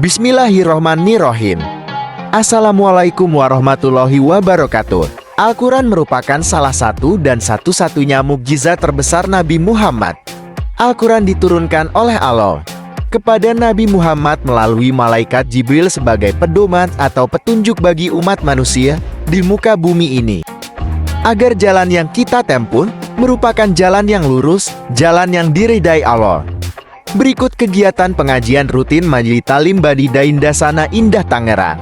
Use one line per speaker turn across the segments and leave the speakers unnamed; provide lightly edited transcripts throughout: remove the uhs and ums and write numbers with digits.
Bismillahirrohmanirrohim. Assalamualaikum warahmatullahi wabarakatuh. Al-Quran merupakan salah satu dan satu-satunya mukjizat terbesar Nabi Muhammad. Al-Quran diturunkan oleh Allah kepada Nabi Muhammad melalui malaikat Jibril sebagai pedoman atau petunjuk bagi umat manusia di muka bumi ini. Agar jalan yang kita tempuh merupakan jalan yang lurus, jalan yang diridai Allah. Berikut kegiatan pengajian rutin Majelis Talim Bani Dain Dasana Indah Tangerang.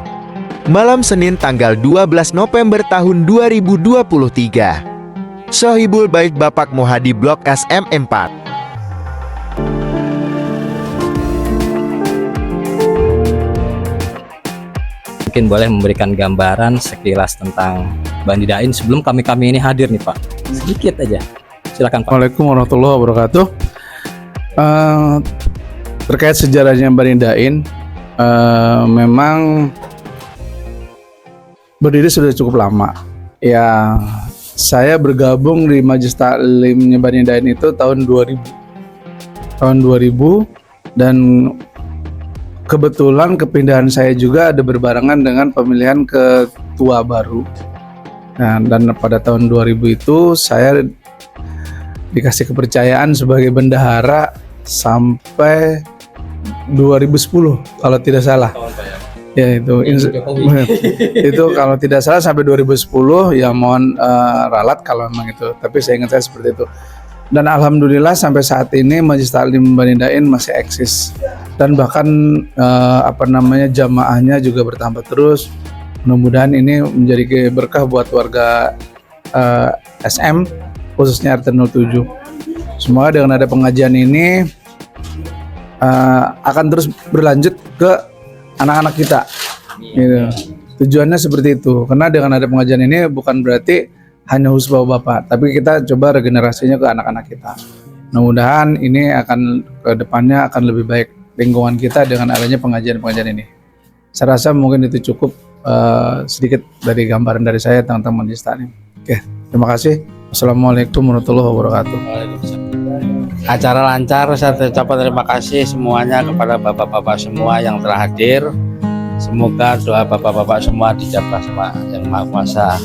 Malam Senin tanggal 12 November tahun 2023. Sohibul Bait Bapak Muhadi Blok SM4.
Mungkin boleh memberikan gambaran sekilas tentang Bani Dain sebelum kami ini hadir nih Pak. Sedikit aja. Silakan Pak.
Assalamualaikum warahmatullahi wabarakatuh. Terkait sejarahnya Bani Dain, memang berdiri sudah cukup lama. Ya, saya bergabung di Majelis Taklimnya Bani Dain itu tahun 2000. Tahun 2000 dan kebetulan kepindahan saya juga ada berbarengan dengan pemilihan ketua baru. Nah, dan pada tahun 2000 itu saya dikasih kepercayaan sebagai bendahara sampai 2010 kalau tidak salah. Ya itu itu kalau tidak salah sampai 2010, ya mohon ralat kalau memang itu. Tapi saya ingat saya seperti itu. Dan alhamdulillah sampai saat ini Majelis Taklim Bani Dain masih eksis. Dan bahkan jamaahnya juga bertambah terus. Mudah-mudahan ini menjadi berkah buat warga SM, khususnya RT 07. Semoga dengan ada pengajian ini akan terus berlanjut ke anak-anak kita. Gitu. Tujuannya seperti itu. Karena dengan ada pengajian ini bukan berarti hanya husbah bapak, tapi kita coba regenerasinya ke anak-anak kita. Mudah-mudahan ini akan ke depannya akan lebih baik lingkungan kita dengan adanya pengajian-pengajian ini. Saya rasa mungkin itu cukup sedikit dari gambaran dari saya tentang Majelis Taklim. Oke, terima kasih. Assalamualaikum warahmatullahi wabarakatuh.
Acara lancar, saya ucapkan terima kasih semuanya kepada bapak-bapak semua yang telah hadir. Semoga doa bapak-bapak semua dijabah sama Yang Maha Kuasa.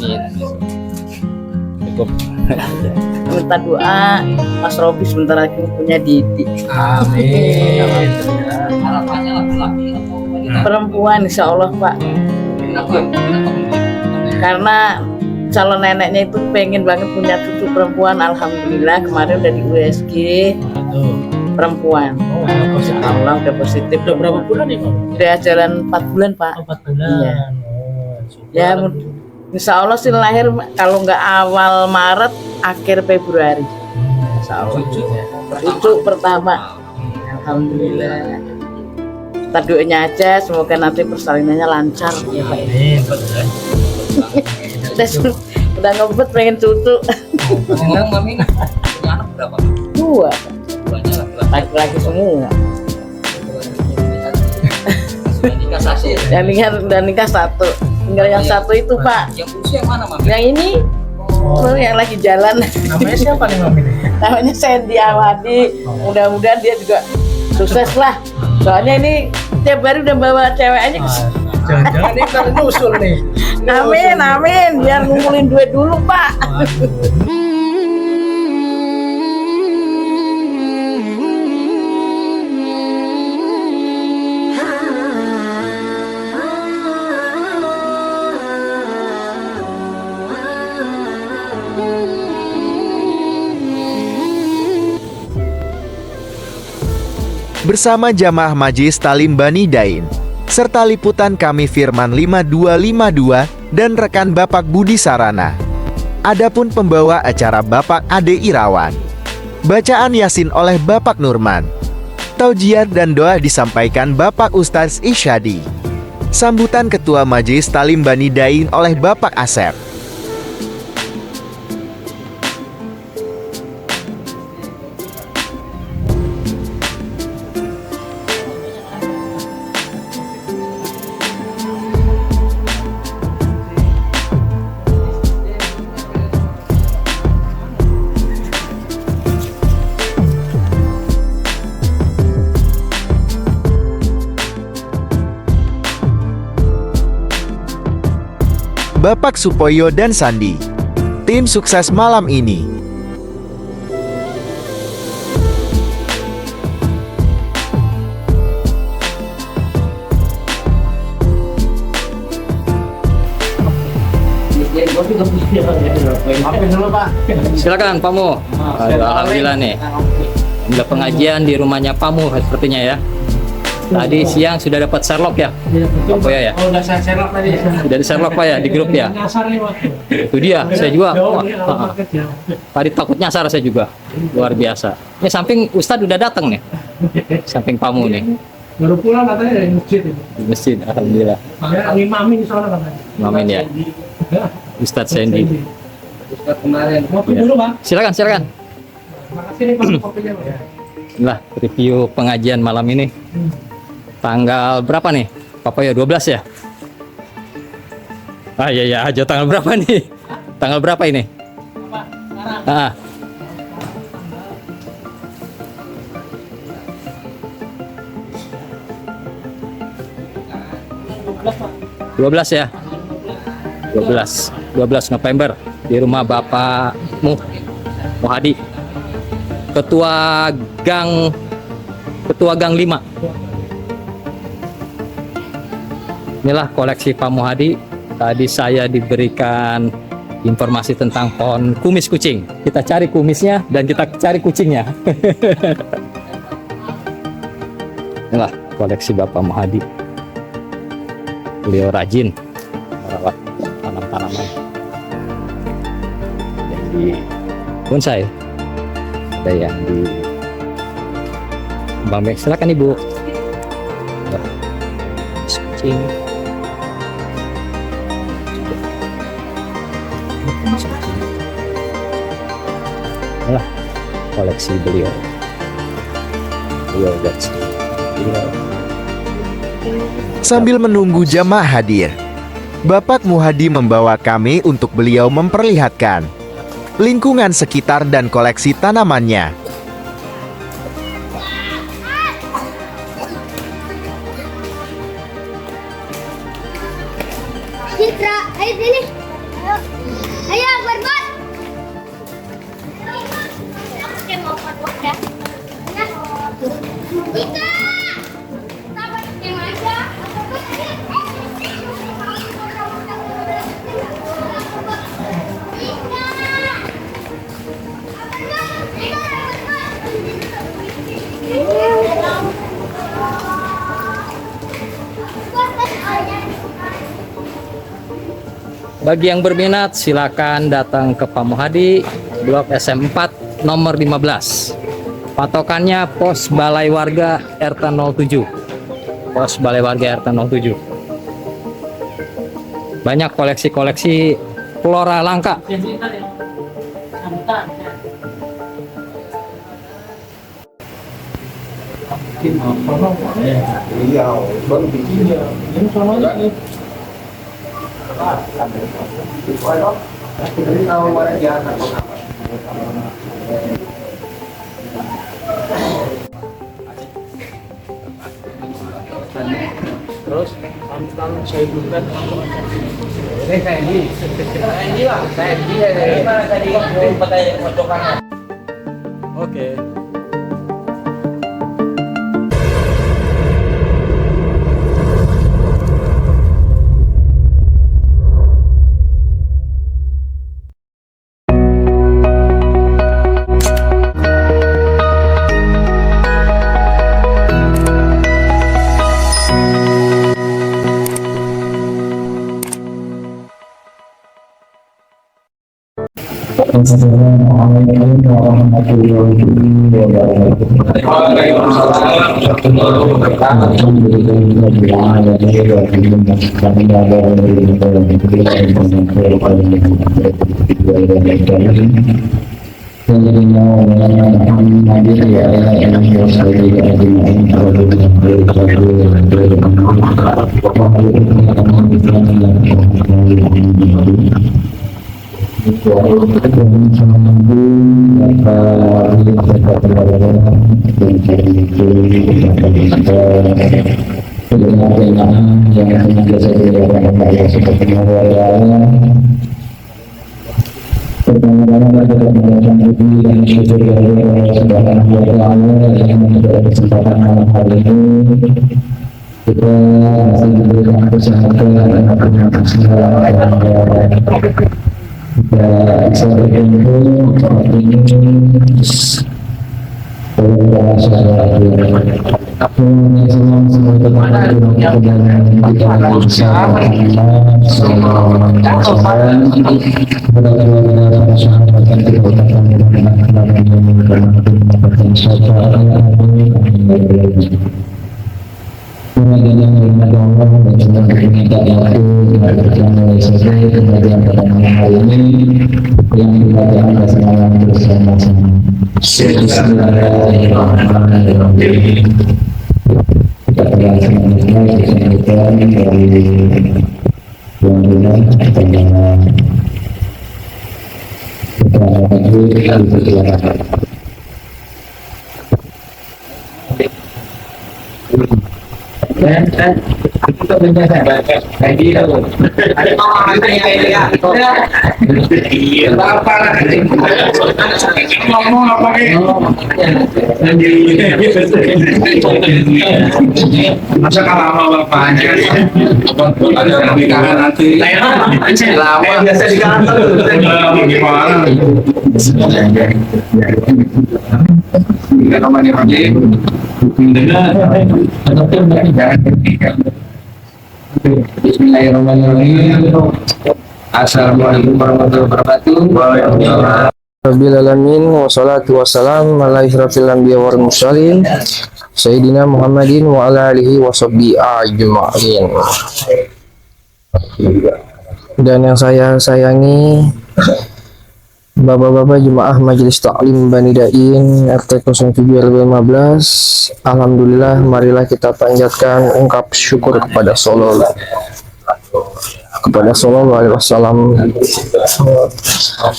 Cukup.
Minta doa Mas Robi sebentar lagi punya Didi.
Amin.
Harapannya laki-laki atau
Perempuan insya Allah Pak. Karena calon neneknya itu pengen banget punya cucu perempuan. Alhamdulillah kemarin udah di USG perempuan. Insya Allah udah positif.
Udah berapa bulan ya Pak?
Udah jalan 4 bulan Pak.
4 bulan.
Iya. Ya insya Allah sih lahir kalau nggak awal Maret akhir Februari. Insya Allah. Cucu pertama. Alhamdulillah. Kita doanya aja semoga nanti persalinannya lancar ya Pak. Udah ngebet pengen cucu.
Sekarang Mami punya anak berapa?
2
Duanya laki-laki.
laki-laki semua.
Nikah sasi.
Dan nikah 1. Tinggal yang 1 itu Pak.
Yang usia yang mana Mami?
Yang ini yang lagi jalan.
Namanya siapa nih Mami?
Namanya Sandy Awadi. Mudah-mudahan dia juga sukses lah. Soalnya ini tiap hari udah bawa ceweknya ke
Jangan-jangan ini ntar nyusul nih.
Amin, biar ngumpulin duit dulu Pak.
Bersama jamaah Majelis Talim Bani Dain serta liputan kami Firman 5252 dan rekan Bapak Budi Sarana. Adapun pembawa acara Bapak Ade Irawan. Bacaan Yasin oleh Bapak Nurman. Taujiat dan doa disampaikan Bapak Ustadz Isyadi. Sambutan Ketua Majelis Talim Bani Dain oleh Bapak Asep. Bapak Supoyo dan Sandi. Tim sukses malam ini.
Silakan Pak Mu. Aduh, alhamdulillah nih. Udah pengajian di rumahnya Pak Mu sepertinya ya. Tadi siang sudah dapat Sherlock ya, Pak Poyo ya.
Oh, udah saya Sherlock tadi.
Sudah di Sherlock Pak ya di grup ya.
Nyasar nih waktu.
Itu dia, saya juga.
Jauh
Wah,
nih, alamat kerja.
tadi takut nyasar saya juga. Luar biasa. Ini samping Ustadz udah datang nih. Samping Pak Mu nih.
Baru pulang katanya dari masjid itu.
Di masjid, alhamdulillah.
Ya, ngimamin soalnya katanya.
Ngamen ya. Ustadz Sandy.
Ustadz kemarin. Ngopi
Ya.
dulu, Bang.
Silakan, silakan.
Makasih nih Pak kopinya, Pak ya.
Inilah review pengajian malam ini. Tanggal berapa nih? Pak Poyo 12 ya? Ah iya ya, aja tanggal berapa nih? Tanggal berapa ini? Ah. Pak. 12 ya? 12 November di rumah Bapak Muhadi. Ketua Gang 5. Inilah koleksi Pak Muhadi. Tadi saya diberikan informasi tentang pohon kumis kucing. Kita cari kumisnya dan kita cari kucingnya. Inilah koleksi Bapak Muhadi. Beliau rajin merawat tanam-tanaman. Yang di bonsai, ada yang di Bang Mek. Silakan Ibu. Kucing. Inilah koleksi beliau.
Sambil menunggu jamaah hadir, Bapak Muhadi membawa kami untuk beliau memperlihatkan lingkungan sekitar dan koleksi tanamannya.
Citra, ayo sini. Ayo berbot. Oke, mau buat ya. Citra. Sabar yang aja.
Bagi yang berminat silakan datang ke Pak Muhadi, Blok SM4 nomor 15. Patokannya Pos Balai Warga RT 07. Pos Balai Warga RT 07. Banyak koleksi-koleksi flora langka.
Terus lalu saya bukan ini lah saya ini mana tadi pojokannya.
Oke.
Assalamualaikum warahmatullahi dengan kenyataan yang senantiasa dilakukan Allah Subhanahu wa Ta'ala. Pertama-tama kita mengucapkan puji dan syukur kepada Allah Subhanahu wa Ta'ala yang memberikan kesempatan malam hari ini. Kita masih diberikan kesehatan dan keselamatan. Kita bisa berkumpul seperti ini. Aku semua teman-teman yang kita bersama kita telah semuanya disampaikan dari
Masa kalah sama bapaknya ada nikahan nanti lama biasa di kantor gimana namanya Pak Bismillahirrahmanirrahim. Assalamualaikum warahmatullahi wabarakatuh.
Rabbil alamin wassalatu wassalamu ala asyrafil anbiya wal mursalin Sayyidina Muhammadin wa ala alihi wa sahbihi ajma'in. Dan yang saya sayangi Bapak-bapak jemaah Majelis Taklim Bani Dain RT 07 RW 15, alhamdulillah marilah kita panjatkan ungkap syukur kepada Sallallahu alaihi wasallam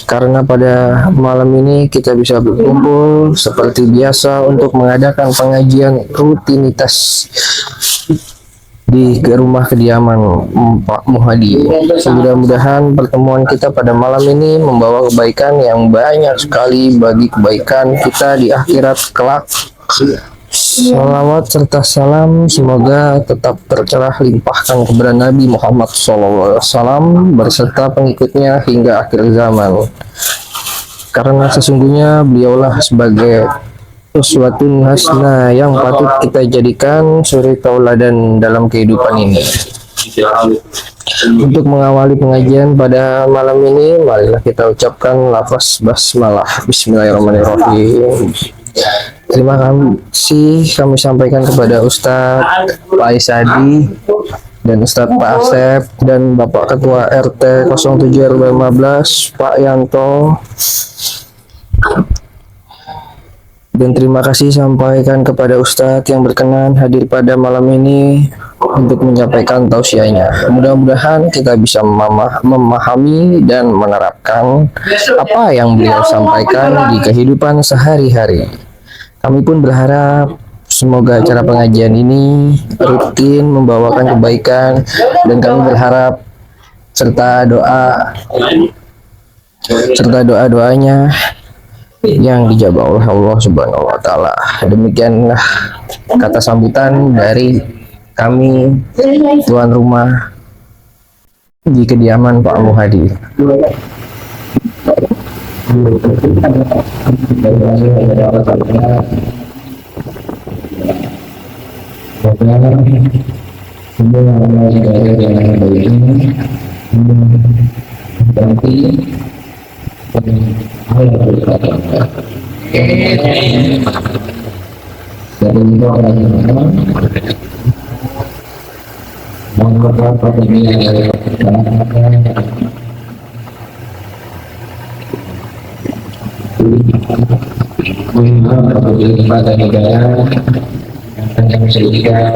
karena pada malam ini kita bisa berkumpul seperti biasa untuk mengadakan pengajian rutinitas di rumah kediaman Pak Muhadi. Mudah-mudahan pertemuan kita pada malam ini membawa kebaikan yang banyak sekali bagi kebaikan kita di akhirat kelak. Salawat serta salam semoga tetap tercurah limpahkan kepada Nabi Muhammad SAW berserta pengikutnya hingga akhir zaman. Karena sesungguhnya beliaulah sebagai uswatun hasanah yang patut kita jadikan suri tauladan dalam kehidupan ini. Untuk mengawali pengajian pada malam ini, marilah kita ucapkan lafaz basmalah. Bismillahirrahmanirrahim. Terima kasih kami sampaikan kepada Ustadz Pak Isadi dan Ustadz Pak Asep dan Bapak Ketua RT 07 RW 15 Pak Yanto. Dan terima kasih sampaikan kepada Ustadz yang berkenan hadir pada malam ini untuk menyampaikan tausiahnya. Mudah-mudahan kita bisa memahami dan menerapkan apa yang beliau sampaikan di kehidupan sehari-hari. Kami pun berharap semoga acara pengajian ini rutin membawakan kebaikan dan kami berharap serta doa-doanya yang dijabah oleh Allah Subhanahu wa Ta'ala. Demikianlah kata sambutan dari kami tuan rumah di kediaman Pak Muhadi.
kepada negara yang menjadikan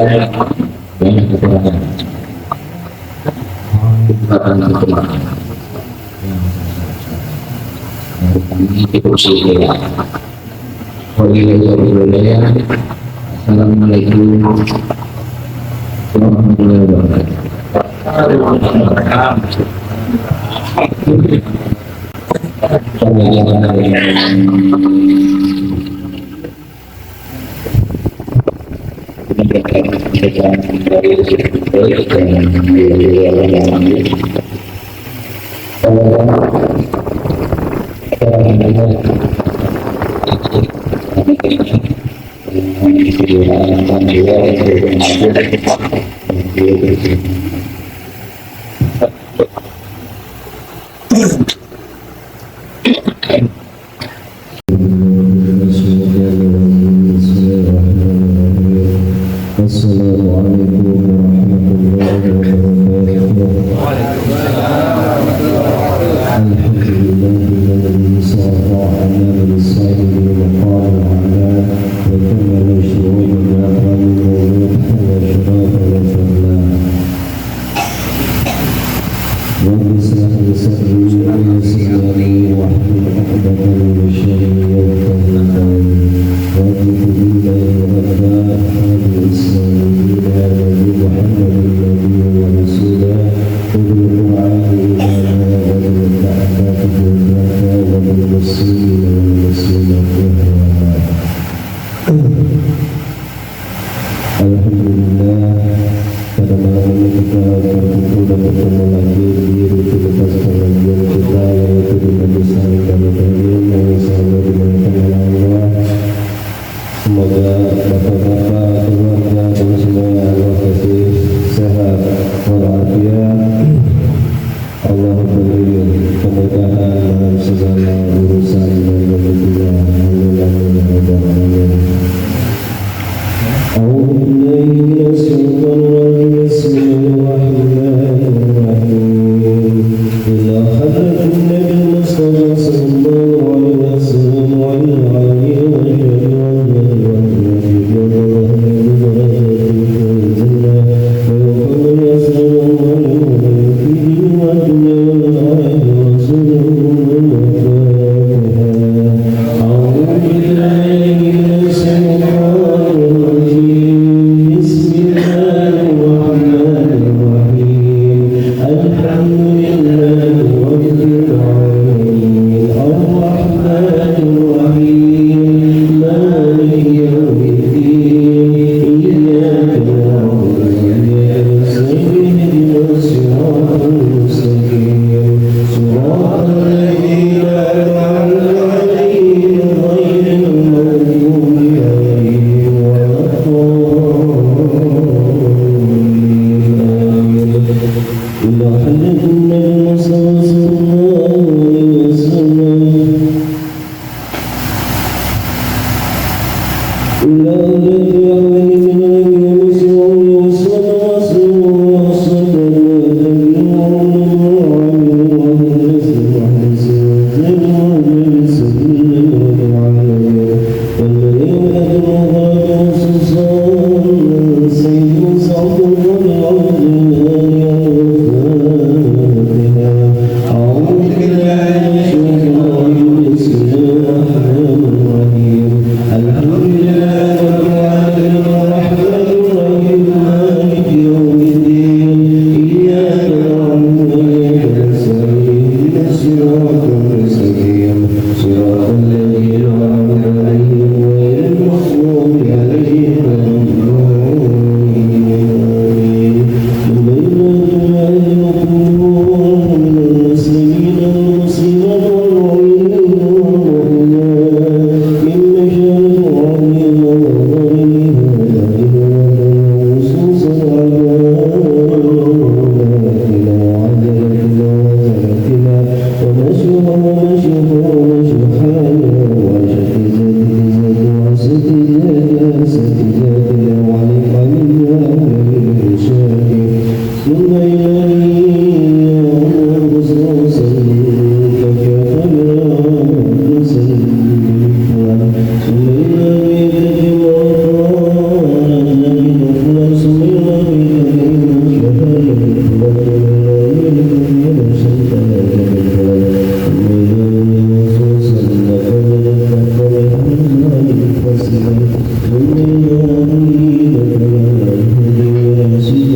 banyak kekurangan. Assalamualaikum warahmatullahi wabarakatuh. Assalamualaikum warahmatullahi wabarakatuh. Alhamdulillahilladzi safa'ana bis-sabri wa qala 'ala wa kammala syu'uban wa sharafa wa fadla. Wa bismillahi sadri wa yassirni wa hlul 'uqdatam min lisani yafqahu qawli. Wa billahi wa Alhamdulillah, pada malam ini kita berkumpul dan bertemu lagi di rutinitas pengajian kita, yaitu di Majelis Taklim dan Ta'lim yang selalu dimuliakan oleh Allah. Semoga bapak-bapak, keluarga dan semua yang Allah kasih sehat walafiat. Allah beri kemudahan dalam segala urusan dan begitu. Amin amin ya rabbal alamin. أعوذ بالله من الشيطان الرجيم بسم الله الرحمن الرحيم إلا خلق النبي المصطفى صلى الله عليه وسلم وعلى آله Terima kasih.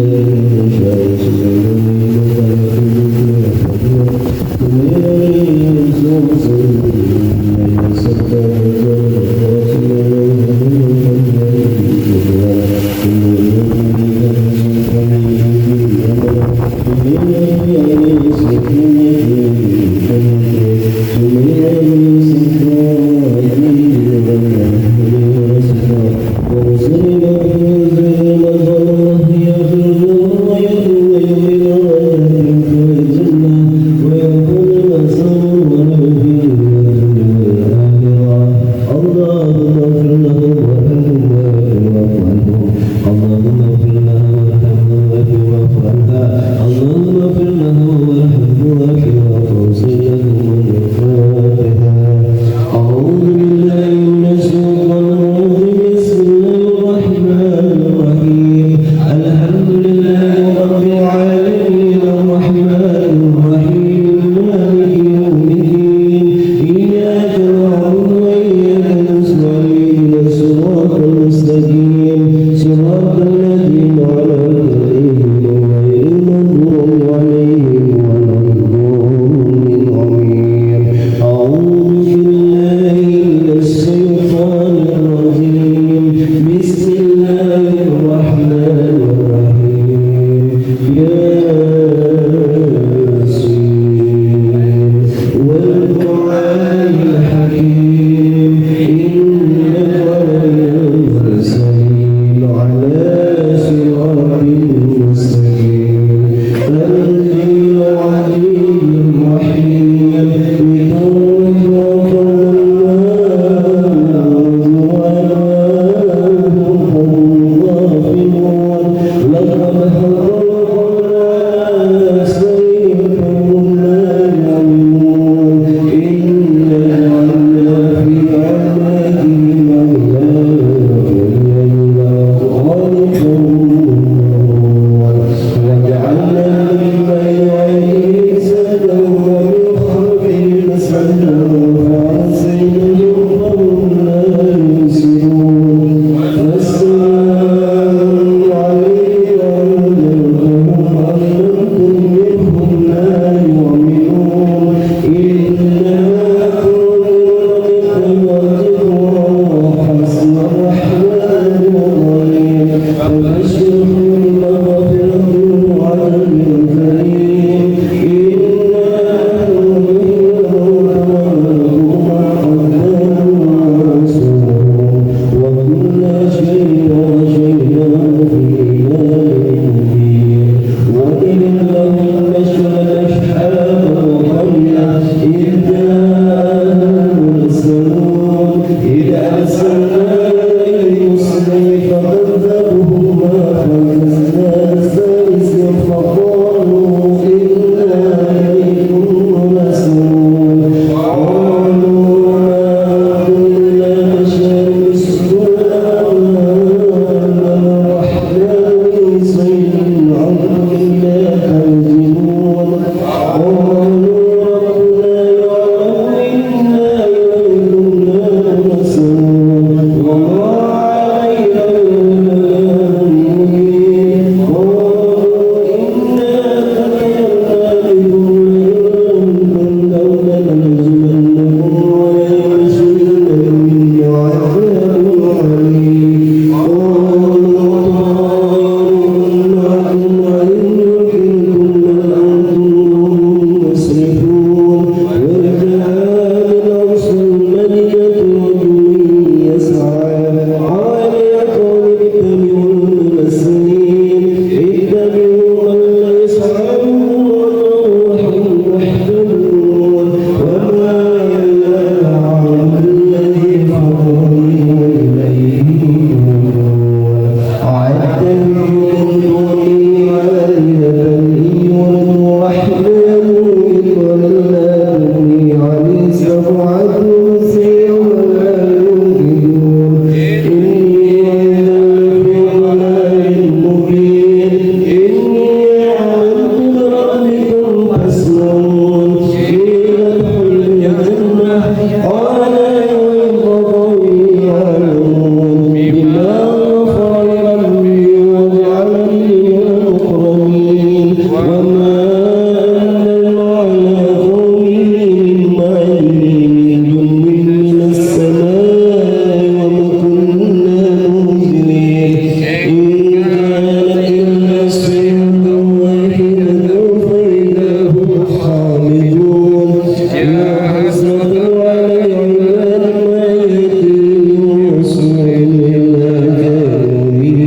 السماء وما كنا منزلين إن كانت إلا صيحة واحدة فإذا هم خامدون يا حسرة على العباد ما يأتيهم رسول إلا كانوا به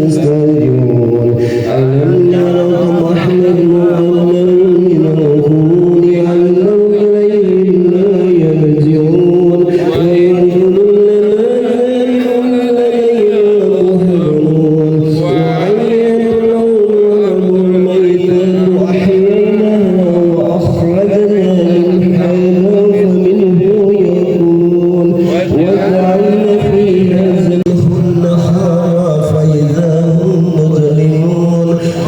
يستهزئون ألم يروا كم أحمدنا أنهم من الغرور علوا إليه لا يرجعون ويقولون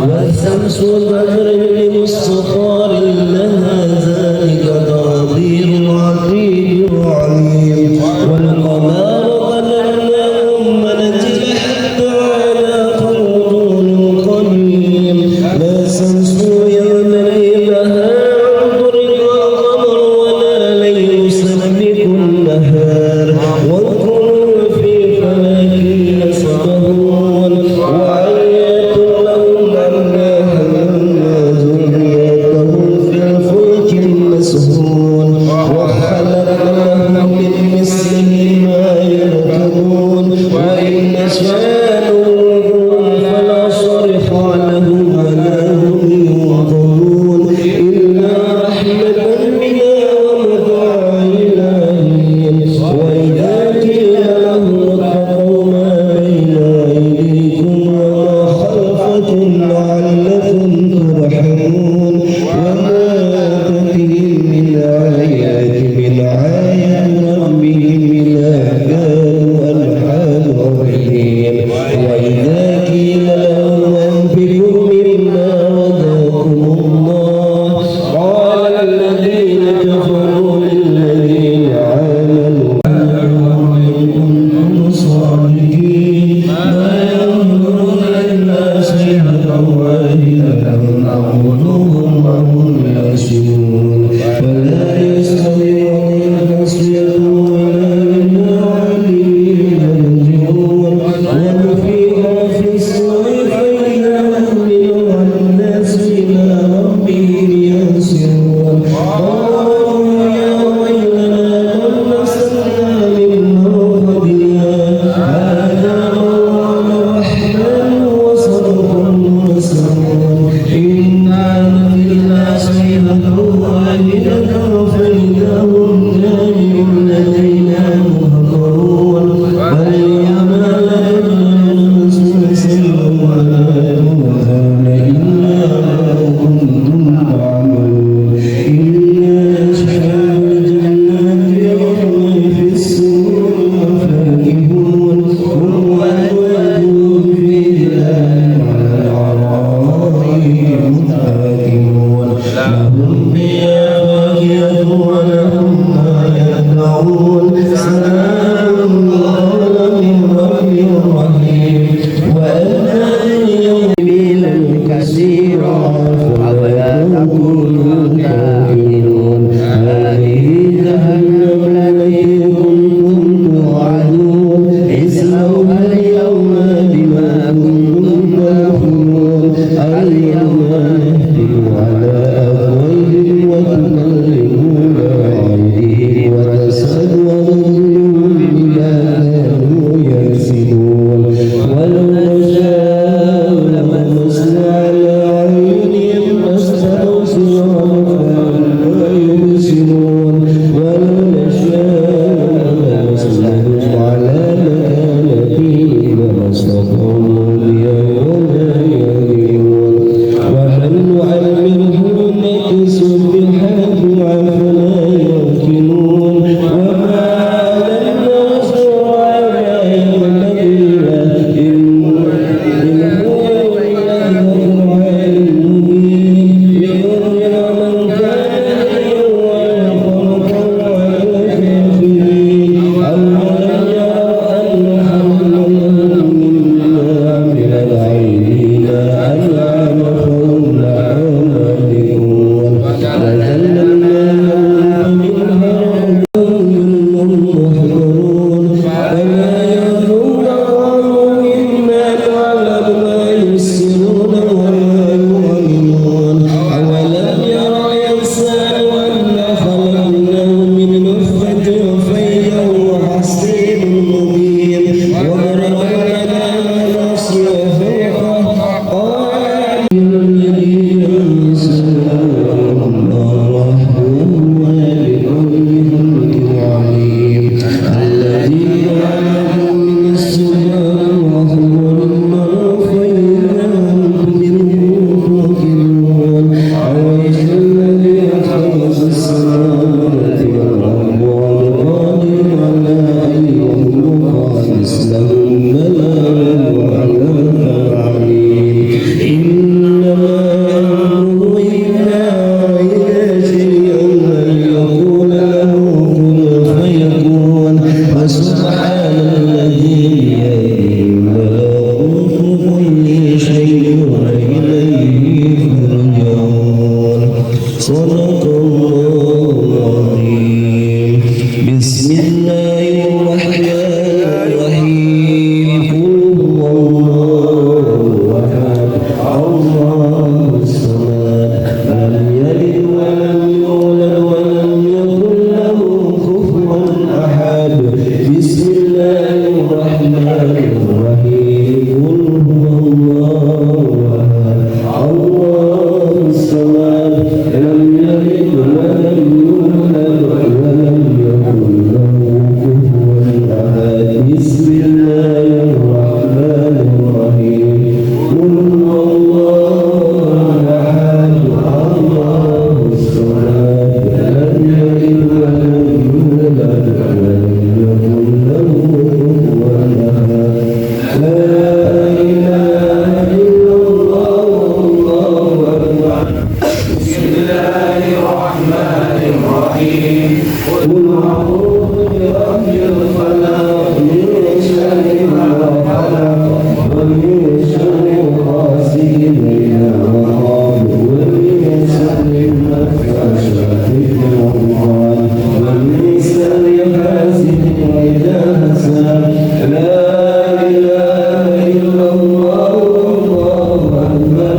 والشمس والقمر مستقر لها ذلك تقدير العزيز العليم والقمر قدرناه منازل حتى علا كالطول القديم لا شمس ينبغي لها أن تدرك القمر ولا ليل سابق النهار واذكروا في فلك يسبحون وآيات لهم أنا حملنا ذريتهم في الفلك المسحون وخلقنا لهم من مثله ما يركبون وإن نشاء نغرقهم فلا صرخ لهم ولا هم ينظرون إلا رحمة منا ومتاع إلى حين وإذا يذكرون فما يظن الله مما يعلم ما يسرون وما يعلنون أولم يرى الإنسان أنا خلقناه من نطفة فإذا هو حسيب مبين وضربنا له نصر فوقه قال الذين ينزلون الله وهو بكل عليم الذي يعلم من السماء وهو الماء فإنهم منه توكلون أوليس الذي خلق السماوات والأرض والقادر على أن يخلق مثلهم بلى وهو عليم إنما أمره إذا أراد شيئا أن يقول له كن فيكون فسبحان الذي بيده ملكوت كل شيء وإليه ترجعون صدق الله العظيم بسم الله الرحمن الرحيم قل هو الله أحد الله الصمد لم يلد ولم يولد ولم يكن له كفوا أحد بسم الله الرحمن الرحيم قل هو الله أحد الله الصمد لم يلد ولم يولد ولم يكن له كفوا أحد بسم الله الرحمن الرحيم قل هو الله أحد الله الصمد لم يلد ولم يولد ولم يكن له كفوا أحد لا إله إلا الله والله أكبر بسم الله الرحمن الرحيم قل أعوذ برب الفلق من شر ما خلق ومن شر غاسق إذا وقب ومن شر النفاثات في العقد ومن شر حاسد إذا حسد لا إله إلا الله والله أكبر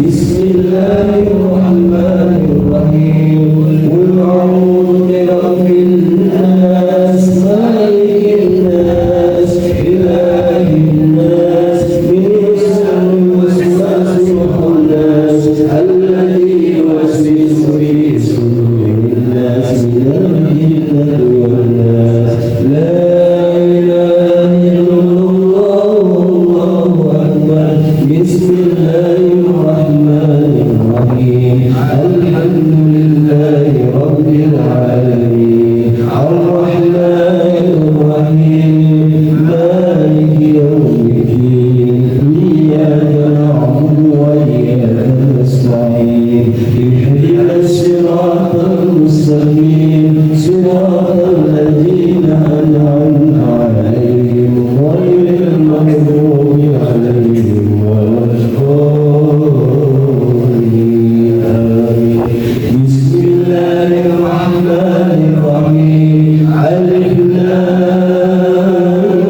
بسم الله الرحمن الرحيم قل أعوذ برب الناس مالك الناس إله الناس من شر الوسواس الخناس الذي يوسوس في صدور الناس من الجنة والناس لا إله إلا الله والله أكبر بسم الله الرحمن الرحيم الحمد لله رب العالمين الرحمن الرحيم مالك يوم الدين إياك نعبد وإياك نستعين اهدنا الصراط المستقيم صراط الذين أنعمت عليهم غير المغضوب عليهم ولا الضالين آمين بسم الله الرحمن الرحيم ألف لام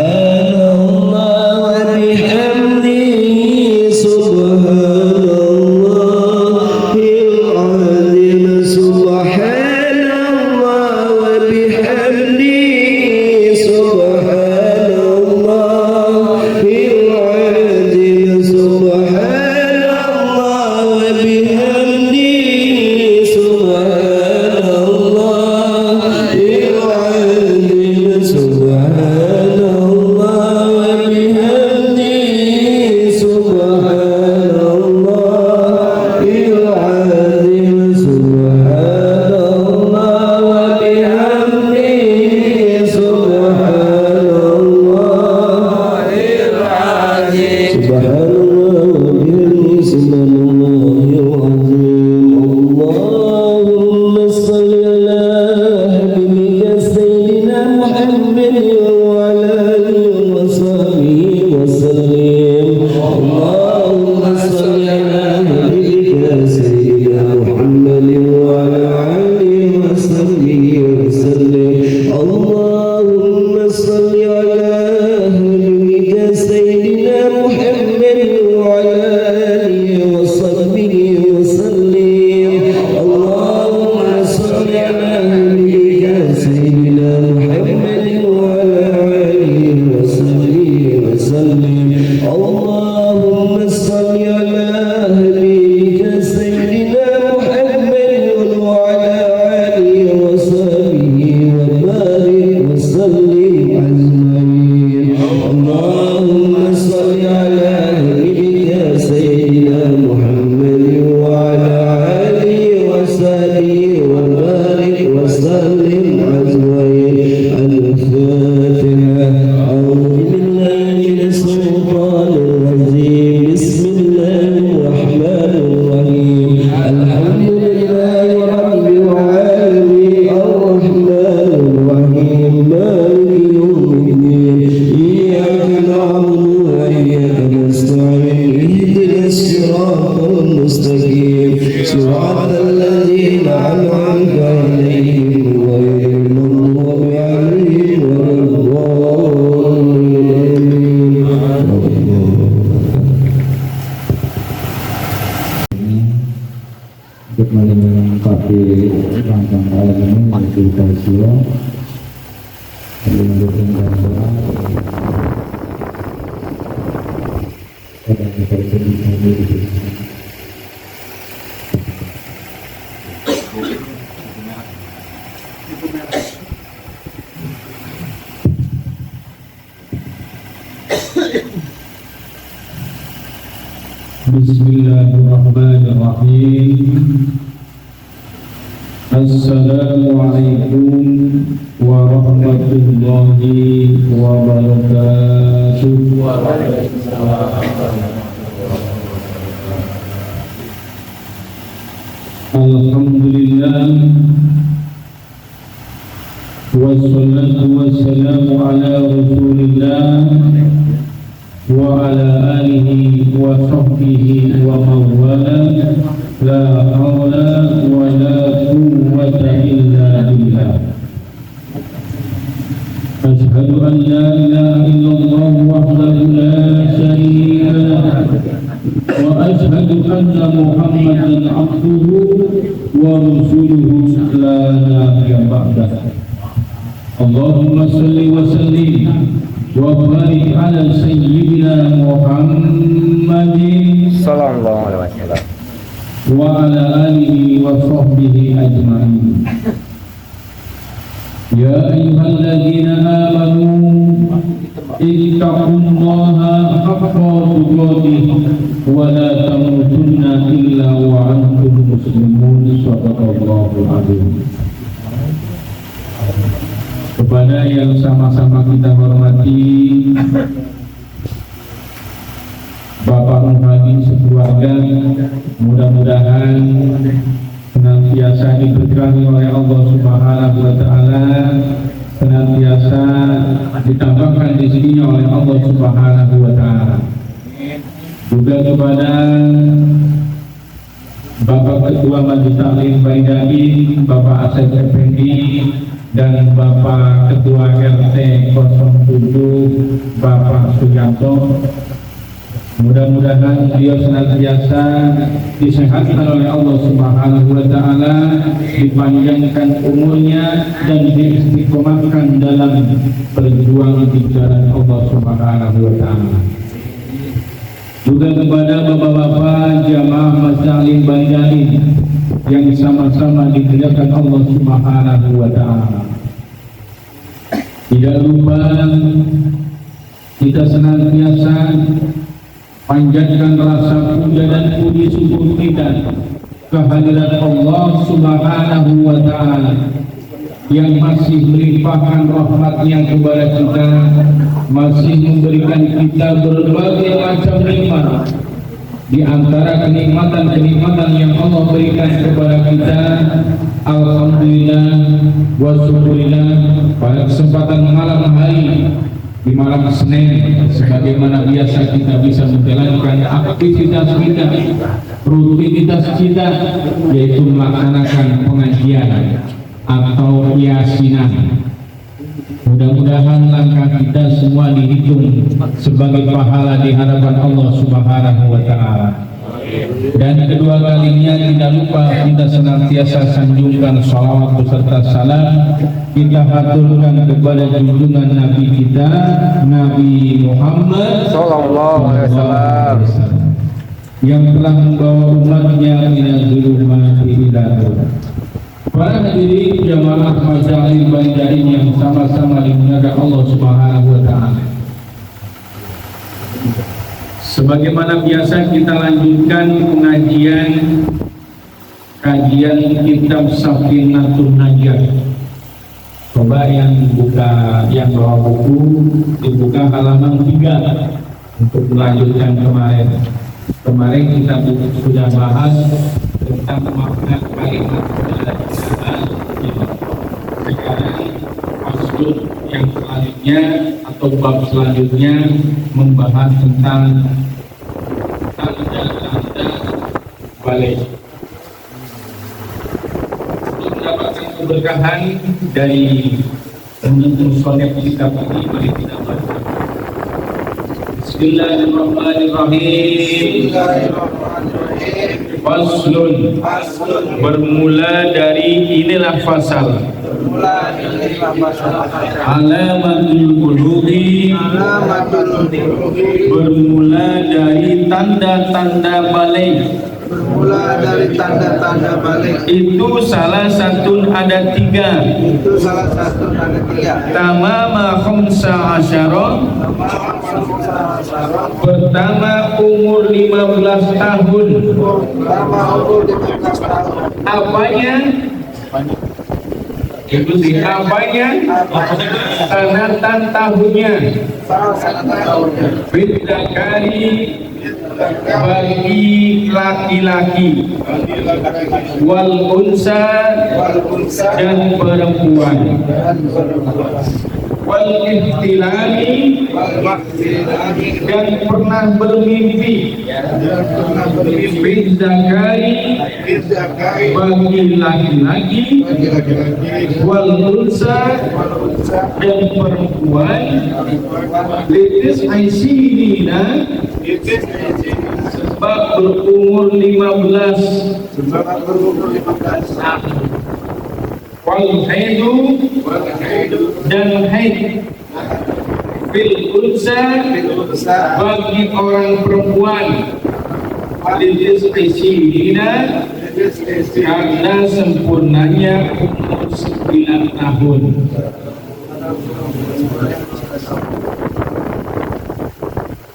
Subhanallah wa bihamdihi Subhanallah wa bihamdihi subhanallahil azim. Allahumma shalli ala habibika sayyidina Muhammad wa ala alihi wa sahbihi wa sallim. Allahumma shalli ala habibika sayyidina Muhammad wa ala alihi wa sahbihi wa sallim. Allahumma shalli ala habibika sayyidina Muhammad wa ala alihi wa sahbihi wa sallim. Allahumma shalli ala habibika sayyidina Muhammad wa ala alihi wa sahbihi wa sallim. Allahumma shalli ala habibika sayyidina Muhammad wa ala alihi wa sahbihi wa barik wa sallim ajmain. Allahumma shalli ala habibika sayyidina Muhammad wa ala alihi wa sahbihi wa barik wa sallim ajmain. Al-Fatiha. A'udzu billahi minash shaitanir rajim. Bismillahir rahmanir rahim. Alhamdulillahi rabbil alamin. Ar-Rahmanir rahim. Maliki yawmiddin. Iyyaka na'budu wa iyyaka nasta'in. Ihdinas siratal mustaqim. Siratal ladzina an'amta 'alaihim ghairil maghdubi 'alaihim
untuk melengkapi rangkaian ini yaitu tausiah mendukung gambaran Bismillahirrahmanirrahim. Assalamualaikum warahmatullahi wabarakatuh. Alhamdulillah wassalatu wassalamu ala rasulillah wa ala alihi wa sahbihi wa mawala. La hawla wa la quwwata illa billah. Ashhadu an la ilaha illallah wahdahu la sharika lah wa ashhadu anna Muhammadan abduhu wa rasuluhu la nabiyya ba'dah. Allahumma salli wa sallim wa barik ala sayyidina Muhammadin sallallahu alaihi wasallam wa ala alihi wa sahbihi ajma'in. Ya ayyuhalladzina amanu ittaqullaha haqqa tuqatih wa la tamutunna illa wa antum muslimun. Shadaqallahul azim. Kepada yang sama-sama kita hormati Bapak Muhadi sekeluarga, mudah-mudahan senantiasa diberkahi oleh Allah Subhanahu wa taala, senantiasa ditambahkan rezekinya oleh Allah Subhanahu wa taala. Juga kepada Bapak Ketua Majelis Taklim Baidain, Bapak Asep Effendi, dan Bapak Ketua RT 07 Bapak Suyanto. Mudah-mudahan beliau senantiasa disehatkan oleh Allah Subhanahu wa taala, dipanjangkan umurnya dan diistiqomahkan dalam perjuangan di jalan Allah Subhanahu wa taala. Juga kepada bapak-bapak jamaah Masjid Baidain yang sama-sama dimuliakan Allah Subhanahu wa taala. Tidak lupa kita senantiasa panjatkan rasa puja dan puji syukur kita kehadirat Allah Subhanahu wa taala yang masih melimpahkan rahmatnya kepada kita, masih memberikan kita berbagai macam nikmat. Di antara kenikmatan-kenikmatan yang Allah berikan kepada kita, alhamdulillah wa syukurillah, pada kesempatan malam hari di malam Senin, sebagaimana biasa kita bisa menjalankan aktivitas kita, rutinitas kita, yaitu melaksanakan pengajian atau yasinan. Mudah-mudahan langkah kita semua dihitung sebagai pahala di hadapan Allah Subhanahu wa Ta'ala. Dan kedua kalinya tidak lupa kita senantiasa sanjungkan salawat beserta salam kita haturkan kepada junjungan Nabi kita, Nabi Muhammad Sallallahu Alaihi Wasallam, yang telah membawa umatnya minal zulumati ila nur. Para hadirin jamaah majelis Banjarin yang sama-sama dimuliakan Allah Subhanahu wa Ta'ala. Sebagaimana biasa kita lanjutkan kajian kitab Safinatul Najah. Coba yang bawa buku dibuka halaman 3 untuk melanjutkan kemarin. Kemarin kita sudah bahas tentang makna kalimat sekarang maksud yang selanjutnya atau bab selanjutnya membahas tentang tanda-tanda balik. Untuk mendapatkan keberkahan dari musonef kitab ini, mari kita baca. Bismillahirrahmanirrahim. Faslun, bermula dari inilah fasal. Alamatul qulubi, bermula dari tanda-tanda balik. Itu salah satu ada 3. Tamama khamsa asyara, pertama umur 15 tahun. Apanya? Ikuti apanya? Sanatan tahunnya. Bidakari bagi laki-laki, wal unsa dan perempuan, wal ihtilali dan pernah bermimpi, bidzakari bagi laki-laki, wal unsa dan perempuan, litis aisinina sebab berumur 15 wal haidu dan haid fil unsa bagi orang perempuan litis aisinina karena sempurnanya umur 9 tahun.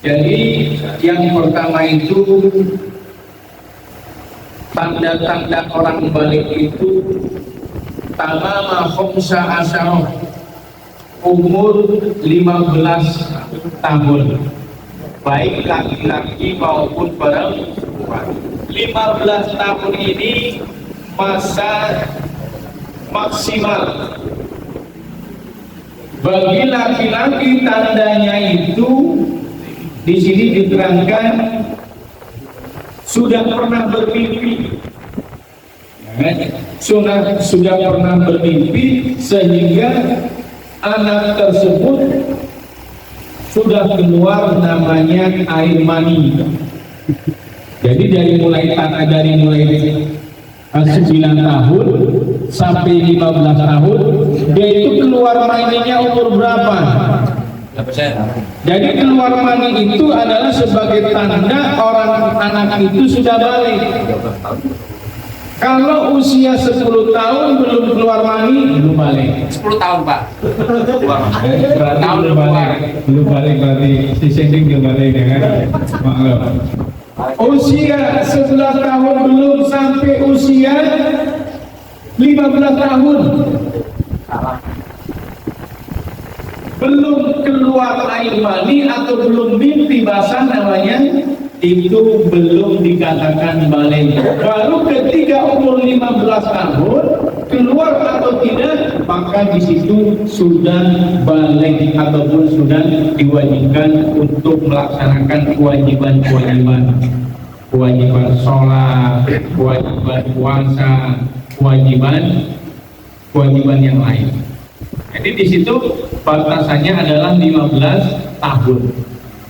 Jadi yang pertama itu tanda-tanda orang balik itu tamama khamsa asyara, umur 15 tahun, baik laki-laki maupun perempuan. 15 tahun ini masa maksimal. Bagi laki-laki tandanya itu di sini diterangkan sudah pernah bermimpi, sudah pernah bermimpi sehingga anak tersebut sudah keluar namanya air mani. Jadi dari mulai 9 tahun sampai 15 tahun dia itu keluar maninya umur berapa? Jadi keluar mani itu adalah sebagai tanda orang anak itu sudah balik. Kalau usia 10 tahun belum keluar mani, belum balik.
10 tahun Pak.
Belum balik berarti si sending belum balik ya kan? Maklum. Usia 11 tahun belum sampai usia 15 tahun. belum keluar air mani atau belum mimpi basah namanya, itu belum dikatakan balik. Baru ketika umur 15 tahun keluar atau tidak, maka di situ sudah balik ataupun sudah diwajibkan untuk melaksanakan kewajiban-kewajiban, kewajiban sholat, kewajiban puasa, kewajiban yang lain. Jadi di situ batasannya adalah 15 tahun,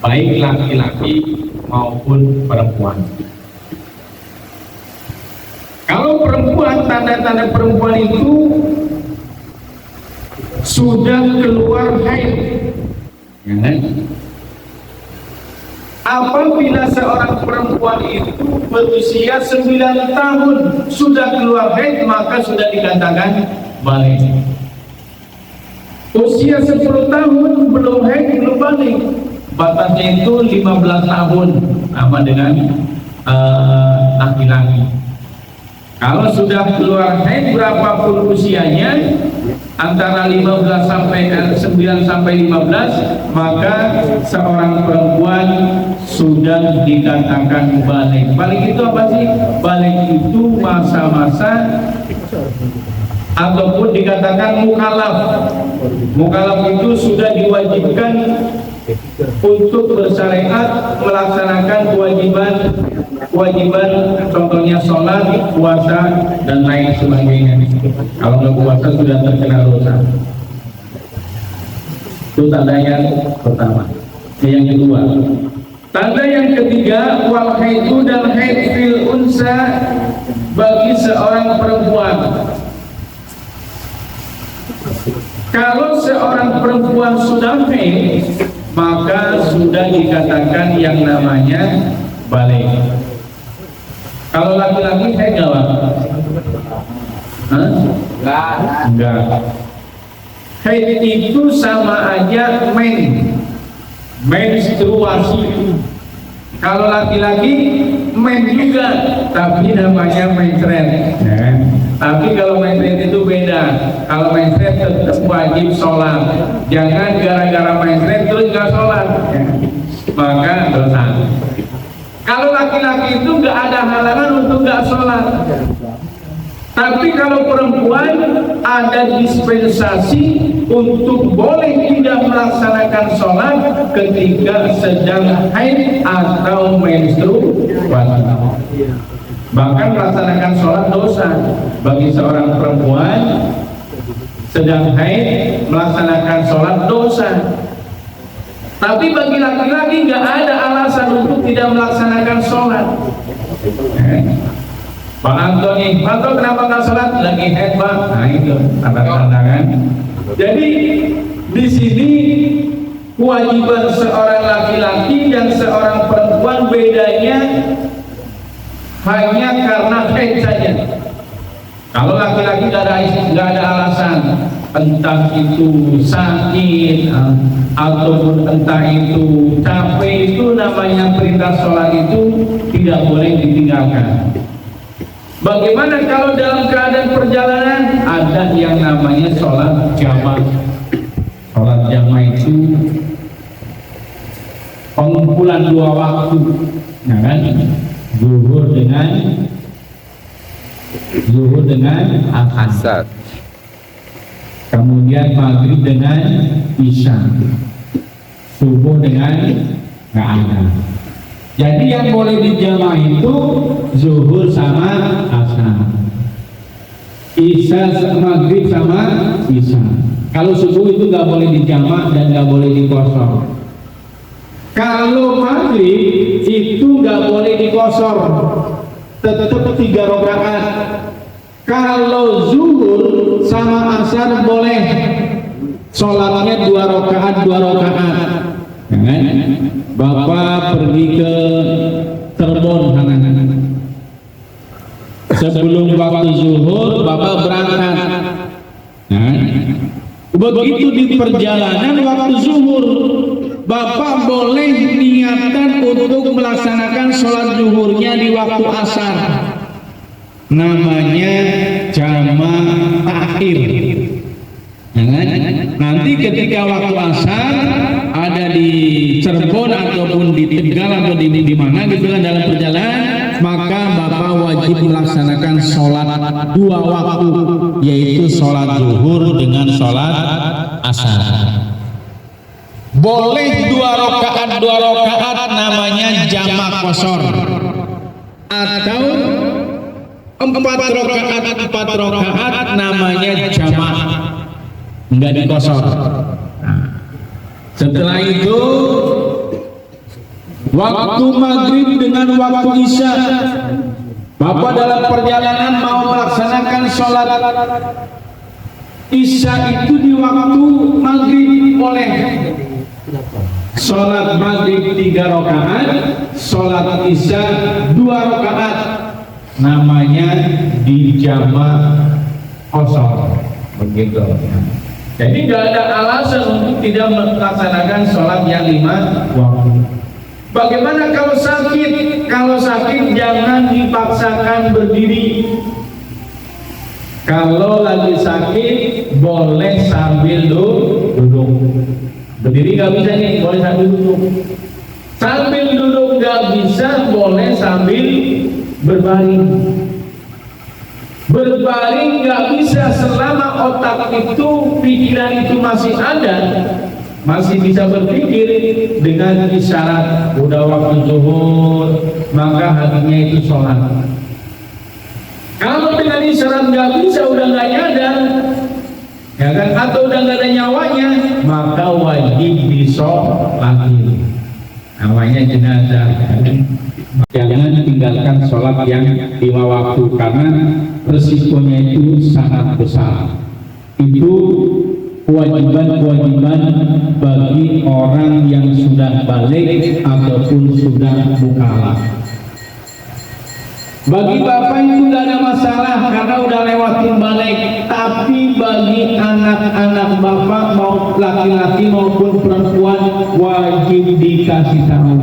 baik laki-laki maupun perempuan. Kalau perempuan, tanda-tanda perempuan itu sudah keluar haid, ya kan? Apabila seorang perempuan itu berusia 9 tahun sudah keluar haid, maka sudah dikatakan balik. Usia 10 tahun belum haid, belum balik, batasnya itu 15 tahun, sama dengan laki-laki. Kalau sudah keluar haid berapapun usianya, antara 9 sampai 15, maka seorang perempuan sudah dikatakan balik. Balik itu apa sih? Balik itu masa-masa ataupun dikatakan mukalaf. Mukalaf itu sudah diwajibkan untuk bersyariat melaksanakan kewajiban, contohnya sholat, puasa, dan lain sebagainya. Kalau nggak puasa sudah terkena dosa. Itu tanda yang pertama. Yang kedua, tanda yang ketiga, wal haidu dan haid fil unsa bagi seorang perempuan. Kalau seorang perempuan sudah haid, maka sudah dikatakan yang namanya balik. Kalau laki-laki haid enggak. Haid itu sama aja menstruasi. Kalau laki-laki men juga, tapi namanya menstruasi. Tapi kalau menstruasi itu beda. Kalau menstruasi tetap wajib sholat. Jangan gara-gara menstruasi terus nggak sholat, maka dosa. Kalau laki-laki itu nggak ada halangan untuk nggak sholat. Tapi kalau perempuan ada dispensasi untuk boleh tidak melaksanakan sholat ketika sedang haid atau menstruasi. Bahkan melaksanakan sholat dosa bagi seorang perempuan sedang haid, melaksanakan sholat dosa. Tapi bagi laki-laki nggak ada alasan untuk tidak melaksanakan sholat. Pak Antoni, Pak Antoni kenapa nggak sholat? Lagi haid, Pak. Nah itu tanda-tanda kan. Jadi di sini kewajiban seorang laki-laki dan seorang perempuan bedanya hanya karena haid saja. Kalau laki-laki nggak ada alasan, entah itu sakit ataupun entah itu capek, itu namanya perintah sholat itu tidak boleh ditinggalkan. Bagaimana kalau dalam keadaan perjalanan? Ada yang namanya sholat jamaah. Sholat jamaah itu pengumpulan 2 waktu, ya kan? Zuhur dengan asar, kemudian maghrib dengan isya, subuh dengan nggak ada. Jadi yang boleh dijamaah itu zuhur sama asar, isya maghrib sama isya. Kalau subuh itu nggak boleh dijamaah dan nggak boleh dikosor. Kalau maghrib itu nggak boleh dikosor, tetap 3 rakaat. Kalau zuhur sama asar boleh, sholatnya 2 rakaat. Bapak pergi ke Cirebon sana. Sebelum waktu zuhur Bapak berangkat. Begitu di perjalanan waktu zuhur, Bapak boleh niatkan untuk melaksanakan sholat zuhurnya di waktu asar. Namanya jama' takhir. Nanti ketika waktu asar ada di Cirebon ataupun di Tegal atau di mana gitu kan dalam perjalanan, maka Bapak wajib melaksanakan sholat 2 waktu, yaitu sholat zuhur dengan sholat asar. Boleh 2 rakaat namanya jamak qashar, atau 4 rakaat namanya jamak, enggak dikosor. Setelah itu waktu maghrib dengan waktu isya, Bapak dalam perjalanan mau melaksanakan sholat isya itu di waktu maghrib, boleh sholat maghrib 3 rakaat, sholat isya 2 rakaat, namanya di jamak qashar, begitu. Jadi nggak ada alasan untuk tidak melaksanakan sholat yang 5 waktu. Bagaimana kalau sakit? Kalau sakit jangan dipaksakan berdiri. Kalau lagi sakit boleh sambil duduk. Berdiri nggak bisa nih, boleh sambil duduk. Sambil duduk nggak bisa, boleh sambil berbaring. Berbaring nggak bisa selama otak itu, pikiran itu masih ada, masih bisa berpikir. Dengan isyarat udah waktu zuhur, maka hatinya itu sholat. Kalau dengan isyarat nggak bisa, udah nggak nyadar, ya kan, atau udah nggak ada nyawanya, maka wajib disolatin, namanya jenazah. Jangan tinggalkan sholat yang 5 waktu, karena resikonya itu sangat besar. Itu kewajiban-kewajiban bagi orang yang sudah balik ataupun sudah mukallaf. Bagi bapak itu tidak ada masalah karena udah lewatin balik, tapi bagi anak-anak bapak mau laki-laki maupun perempuan wajib dikasih tahu.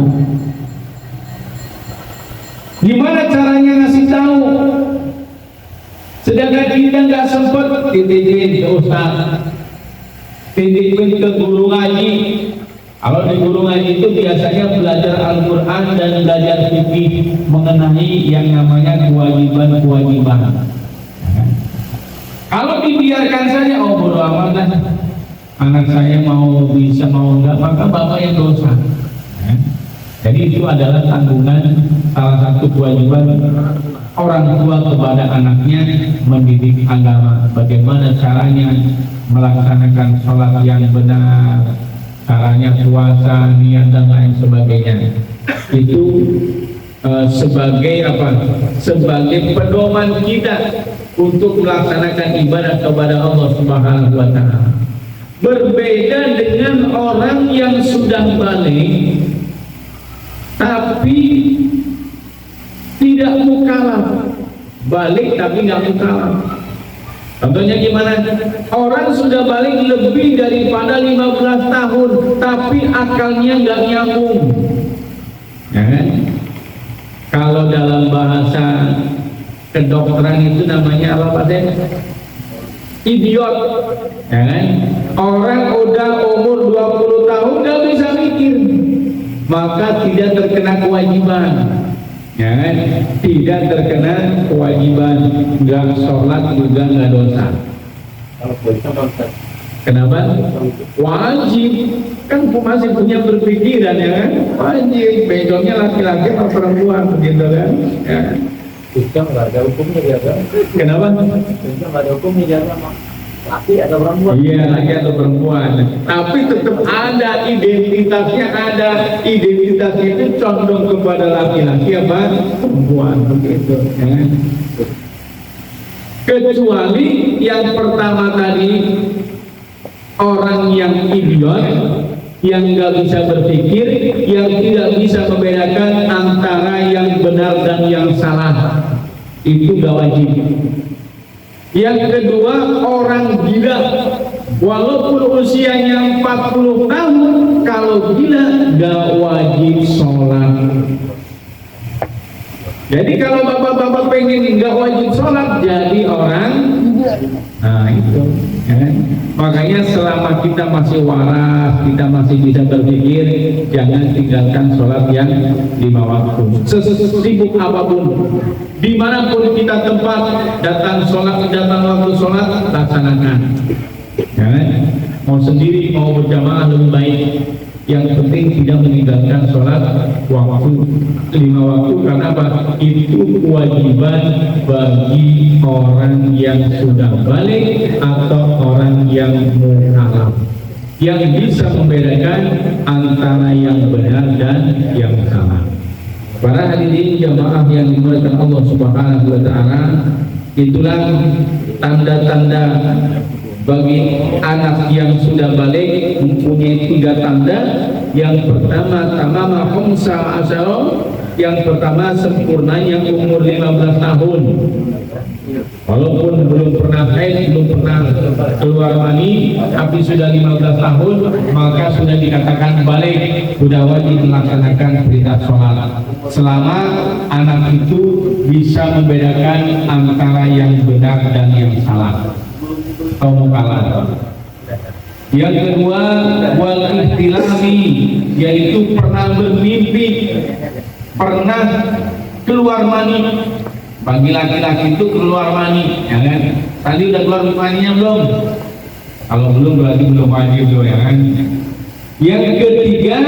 Gimana caranya ngasih tahu? Sedangkan kita nggak sempat titipin ke ustaz, titipin ke guru ngaji. Kalau di guru ngaji itu biasanya belajar Al-Quran dan belajar fikih mengenai yang namanya kewajiban-kewajiban. Kalau dibiarkan saja, oh bodo amat lah, anak saya mau bisa mau enggak, maka bapak yang dosa. Jadi itu adalah tanggungan, salah satu kewajiban orang tua kepada anaknya, mendidik agama. Bagaimana caranya melaksanakan sholat yang benar, caranya puasa, niat dan lain sebagainya. Itu sebagai apa? Sebagai pedoman kita untuk melaksanakan ibadah kepada Allah Subhanahu wa Ta'ala. Berbeda dengan orang yang sudah balik tapi tidak mukallaf, balik tapi nggak mukallaf. Contohnya gimana? Orang sudah balik lebih daripada 15 tahun, tapi akalnya nggak nyambung. Ya kan? Kalau dalam bahasa kedokteran itu namanya apa Pak? Idiot. Ya kan? Orang udah umur 20 tahun nggak bisa mikir, maka tidak terkena kewajiban. Ya kan? Tidak terkena kewajiban, nggak sholat juga nggak dosa. Kenapa? Wajib, kan masih punya berpikiran, ya kan? Wajib, bedanya laki-laki atau perempuan, begitu kan? Ya.
Itu nggak ada hukumnya dia kan?
Kenapa?
Itu nggak ada hukumnya dia kan? Laki atau perempuan?
Iya, laki atau perempuan. Tapi tetap ada identitasnya, ada identitasnya itu condong kepada laki-laki apa perempuan, begitu. Ya. Kecuali yang pertama tadi, orang yang idiot, yang nggak bisa berpikir, yang tidak bisa membedakan antara yang benar dan yang salah, itu nggak wajib. Yang kedua, orang gila, walaupun usianya 40 tahun, kalau gila nggak wajib sholat. Jadi kalau bapak-bapak pengen nggak wajib sholat, jadi orang Nah itu ya kan? Makanya selama kita masih waras, kita masih bisa berpikir, jangan tinggalkan sholat yang 5 waktu. Sesibuk apapun, dimanapun kita tempat, datang waktu sholat, laksanakan ya kan? Mau sendiri mau berjamaah lebih baik. Yang penting tidak meninggalkan sholat waktu 5 waktu, karena apa? Itu kewajiban bagi orang yang sudah balik atau orang yang mukallaf, yang bisa membedakan antara yang benar dan yang salah. Para hadirin jamaah yang dimuliakan Allah Subhanahu wa taala, itulah tanda-tanda bagi anak yang sudah balik mempunyai 3 tanda. Yang pertama, tamama khumsa asyara. Yang pertama, sempurnanya umur 15 tahun. Walaupun belum pernah haid, belum pernah keluar mani, tapi sudah 15 tahun, maka sudah dikatakan balik, sudah wajib melaksanakan perintah sholat. Selama anak itu bisa membedakan antara yang benar dan yang salah. Yang kedua, wal ihtilami, yaitu pernah bermimpi, pernah keluar mani. Bagi laki-laki itu keluar mani, ya kan? Tadi udah keluar maninya belum? Kalau belum berarti belum wajib loh, ya kan? Yang ketiga,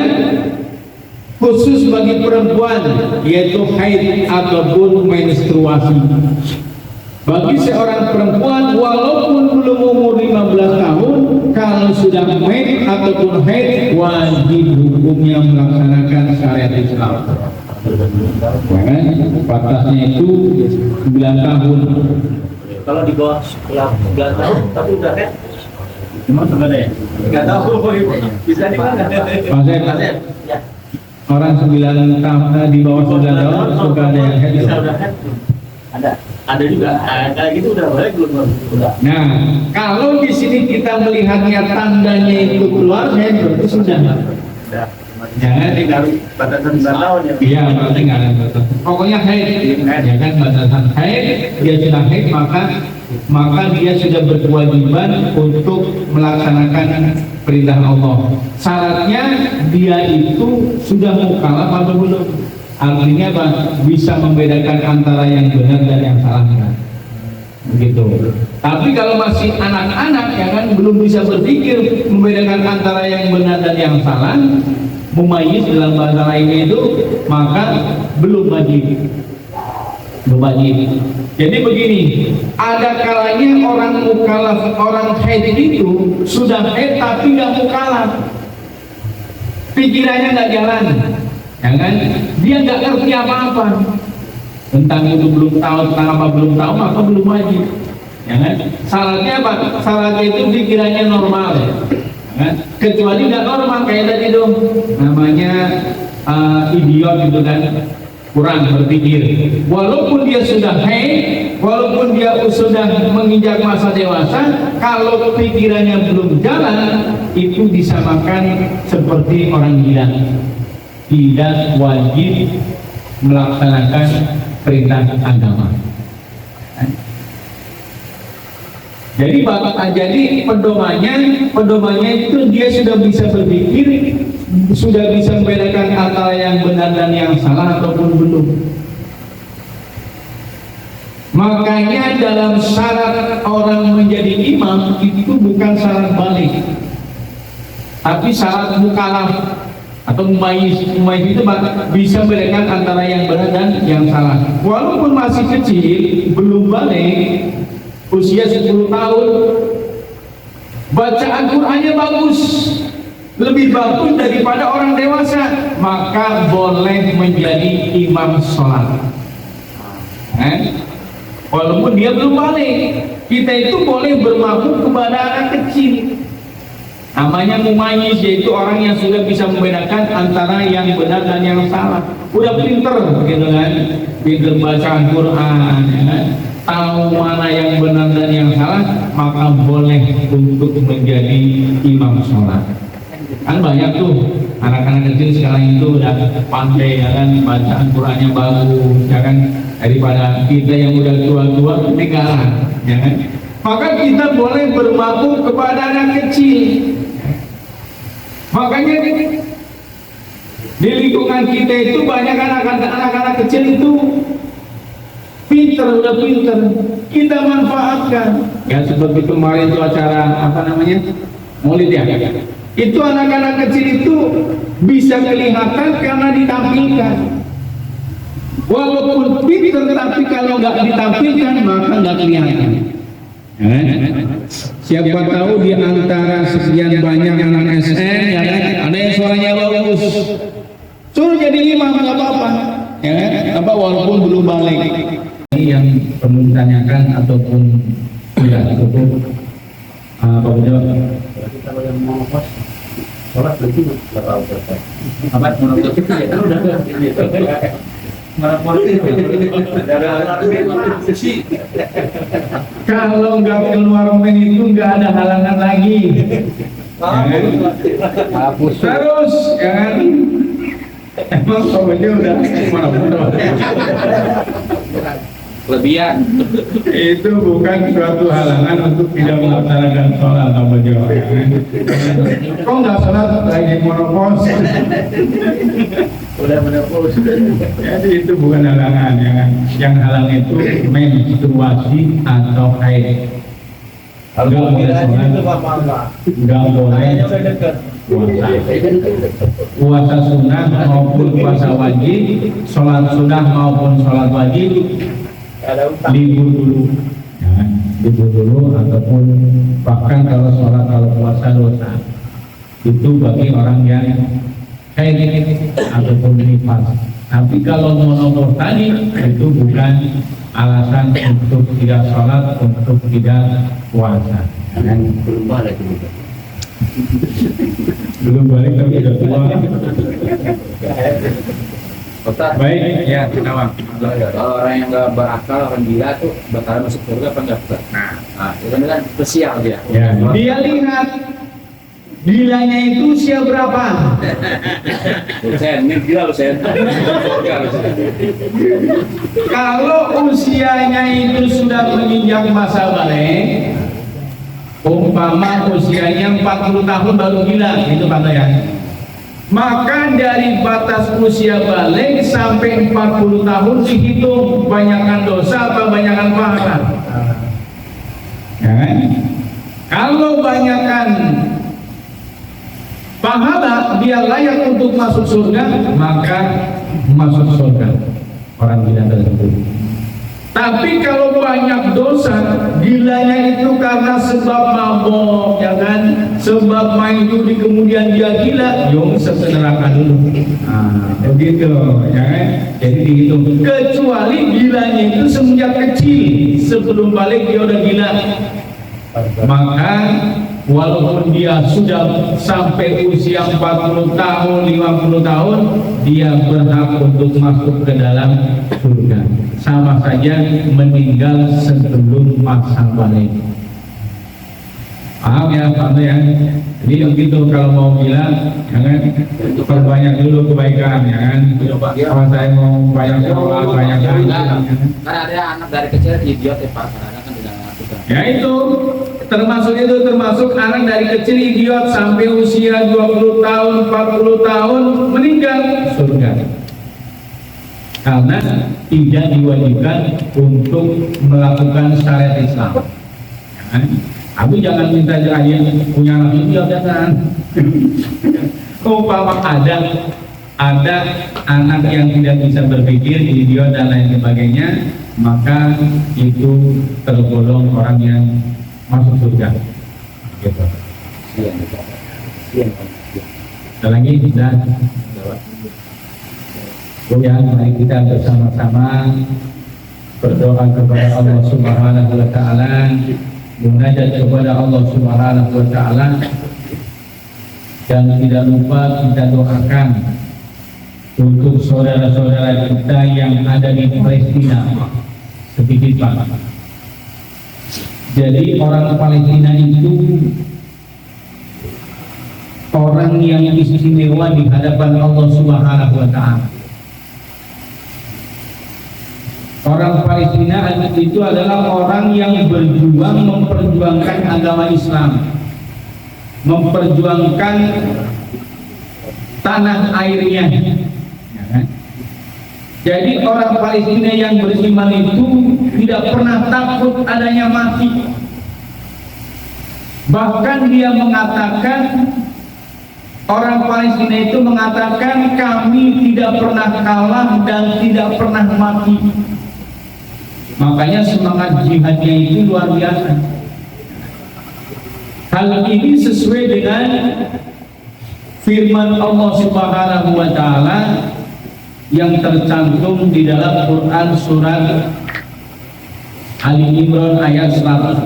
khusus bagi perempuan, yaitu haid ataupun menstruasi. Bagi seorang perempuan walaupun belum umur 15 tahun, kalau sudah haid ataupun haid, wajib hukumnya melaksanakan syariat Islam. Ya kan? Batasnya itu 9 tahun.
Kalau di bawah 9 tahun tapi udah haid, gimana sebenarnya? Nggak tahu, bisa di mana? Ya.
Orang 9 tahun di bawah 9 tahun suka ada yang haid.
Bisa udah haid? Ada juga, kayak gitu udah balik belum? Udah.
Nah, kalau di sini kita melihatnya tandanya itu keluar, berarti sudah. Jangan
tinggal batasan 9 tahun ya.
Iya, berarti nggak ada batasan. Pokoknya haid, ya kan, batasan haid, dia sudah haid, maka dia sudah berkewajiban untuk melaksanakan perintah Allah. Syaratnya dia itu sudah mukallaf atau belum? Artinya apa? Bisa membedakan antara yang benar dan yang salah, begitu. Tapi kalau masih anak-anak, ya kan, belum bisa berpikir membedakan antara yang benar dan yang salah, mumayyiz dalam bahasa lainnya itu, maka belum wajib. Jadi begini, ada kalanya orang mukallaf, orang haid itu sudah haid tapi nggak mukallaf, pikirannya nggak jalan. Ya kan? Dia nggak ngerti apa-apa tentang itu, belum tahu tentang apa, belum tahu, maka belum wajib. Ya kan? Syaratnya apa? Syaratnya itu pikirannya normal, ya kan? Kecuali nggak normal kayak tadi dong, namanya idiot gitu kan, kurang berpikir. Walaupun dia sudah haid, walaupun dia sudah menginjak masa dewasa, kalau pikirannya belum jalan, itu disamakan seperti orang gila. Tidak wajib melaksanakan perintah agama. Jadi pedomannya itu dia sudah bisa berpikir, sudah bisa membedakan antara yang benar dan yang salah ataupun belum. Makanya dalam syarat orang menjadi imam itu bukan syarat balik, tapi syarat mukallaf atau mumayyiz itu bisa membedakan antara yang benar dan yang salah. Walaupun masih kecil, belum balik, usia 10 tahun, bacaan Qur'annya bagus, lebih bagus daripada orang dewasa, maka boleh menjadi imam sholat. Walaupun dia belum balik, kita itu boleh bermakmum kepada anak kecil. Namanya mumayyiz, yaitu orang yang sudah bisa membedakan antara yang benar dan yang salah. Udah pinter, gitu kan? Pinter bacaan Quran, ya kan? Tahu mana yang benar dan yang salah, maka boleh untuk menjadi imam sholat. Kan banyak tuh anak-anak kecil sekarang itu udah pandai, ya kan? Bacaan Qurannya bagus, ya kan? Daripada kita yang udah tua-tua ketinggalan, ya kan? maka kita boleh bermakmum kepada anak kecil. Makanya di lingkungan kita itu banyak anak-anak kecil itu udah pinter, kita manfaatkan. Ya seperti kemarin itu acara apa namanya, Maulid ya. Itu anak-anak kecil itu bisa kelihatan karena ditampilkan. Walaupun pinter, tapi kalau nggak ditampilkan maka nggak kelihatan. Siapa tahu di antara sekian banyak anak SN, ya kan, ada yang suaranya bagus, suruh jadi imam nggak apa-apa, ya kan? Apa walaupun belum balik. Ini yang perlu ditanyakan ataupun ya cukup Pak Bujo.
Kalau yang mau ngekos, sholat berarti nggak tahu selesai. Apa mau ngekos ya kan udah
kalau nggak keluar rumah itu nggak ada halangan lagi. Terus ya kan, emang kawannya udah mana-mana.
Kelebihan
Itu bukan suatu halangan untuk tidak melaksanakan sholat apa jawabannya. Kok nggak sholat lagi monopos?
udah menepus.
Jadi itu bukan halangan, ya kan? Yang halang itu menstruasi atau haid. Nggak boleh sholat, nggak boleh puasa sunnah maupun puasa wajib, sholat sunnah maupun sholat wajib, libur dulu, ya, libur dulu, ataupun bahkan kalau sholat kalau puasa dosa itu bagi orang yang haid ataupun nifas. Tapi kalau monopor tadi itu bukan alasan untuk tidak sholat, untuk tidak puasa. Dan
Belum balik juga.
belum balik tapi udah tua. Baik, ya kenapa?
Kalau orang yang nggak berakal, orang gila tuh bakalan masuk surga apa enggak? Nah, itu kan spesial dia.
Ya, dia lihat gilanya itu usia berapa?
Sen, ini gila lu Sen.
Kalau usianya itu sudah menginjak masa balik, umpama usianya 40 tahun baru gila, itu kata ya. Maka dari batas usia balik sampai 40 tahun dihitung banyakan dosa apa banyakan pahala. Ya kan? Kalau banyakan pahala dia layak untuk masuk surga, maka masuk surga orang gila tersebut. Tapi kalau banyak dosa, gilanya itu karena sebab mabok, ya kan? Sebab main judi kemudian dia gila, yuk masuk neraka dulu. Nah, begitu, ya kan? Jadi dihitung. Kecuali gilanya itu semenjak kecil, sebelum balik dia udah gila. Maka walaupun dia sudah sampai usia 40 tahun, 50 tahun, dia berhak untuk masuk ke dalam surga. Sama saja meninggal sebelum masa balik. Paham ya, Pak ya? Jadi begitu kalau mau bilang, jangan perbanyak dulu kebaikan, ya kan? Kalau saya mau banyak sholat, banyak
Kan ada anak dari kecil idiot ya Pak, kadang kan tidak ngerti.
ya itu termasuk anak dari kecil idiot sampai usia 20 tahun 40 tahun meninggal surga karena tidak diwajibkan untuk melakukan syariat Islam. Tapi jangan minta aja punya anak idiot, jangan. Umpama ada anak yang tidak bisa berpikir, idiot dan lain sebagainya, maka itu tergolong orang yang masuk surga. Gitu. Ada lagi kita ya, mari kita bersama-sama berdoa kepada Allah Subhanahu wa taala, munajat kepada Allah Subhanahu wa taala, dan tidak lupa kita doakan untuk saudara-saudara kita yang ada di Palestina sedikit Pak. Jadi orang Palestina itu orang yang istimewa di hadapan Allah Subhanahu wa taala. Orang Palestina itu adalah orang yang berjuang memperjuangkan agama Islam, memperjuangkan tanah airnya. Ya kan? Jadi orang Palestina yang beriman itu tidak pernah takut adanya mati. Bahkan dia mengatakan, orang Palestina itu mengatakan, kami tidak pernah kalah dan tidak pernah mati. Makanya semangat jihadnya itu luar biasa. Hal ini sesuai dengan firman Allah Subhanahu wa taala yang tercantum di dalam Quran surat Ali Imran ayat 169.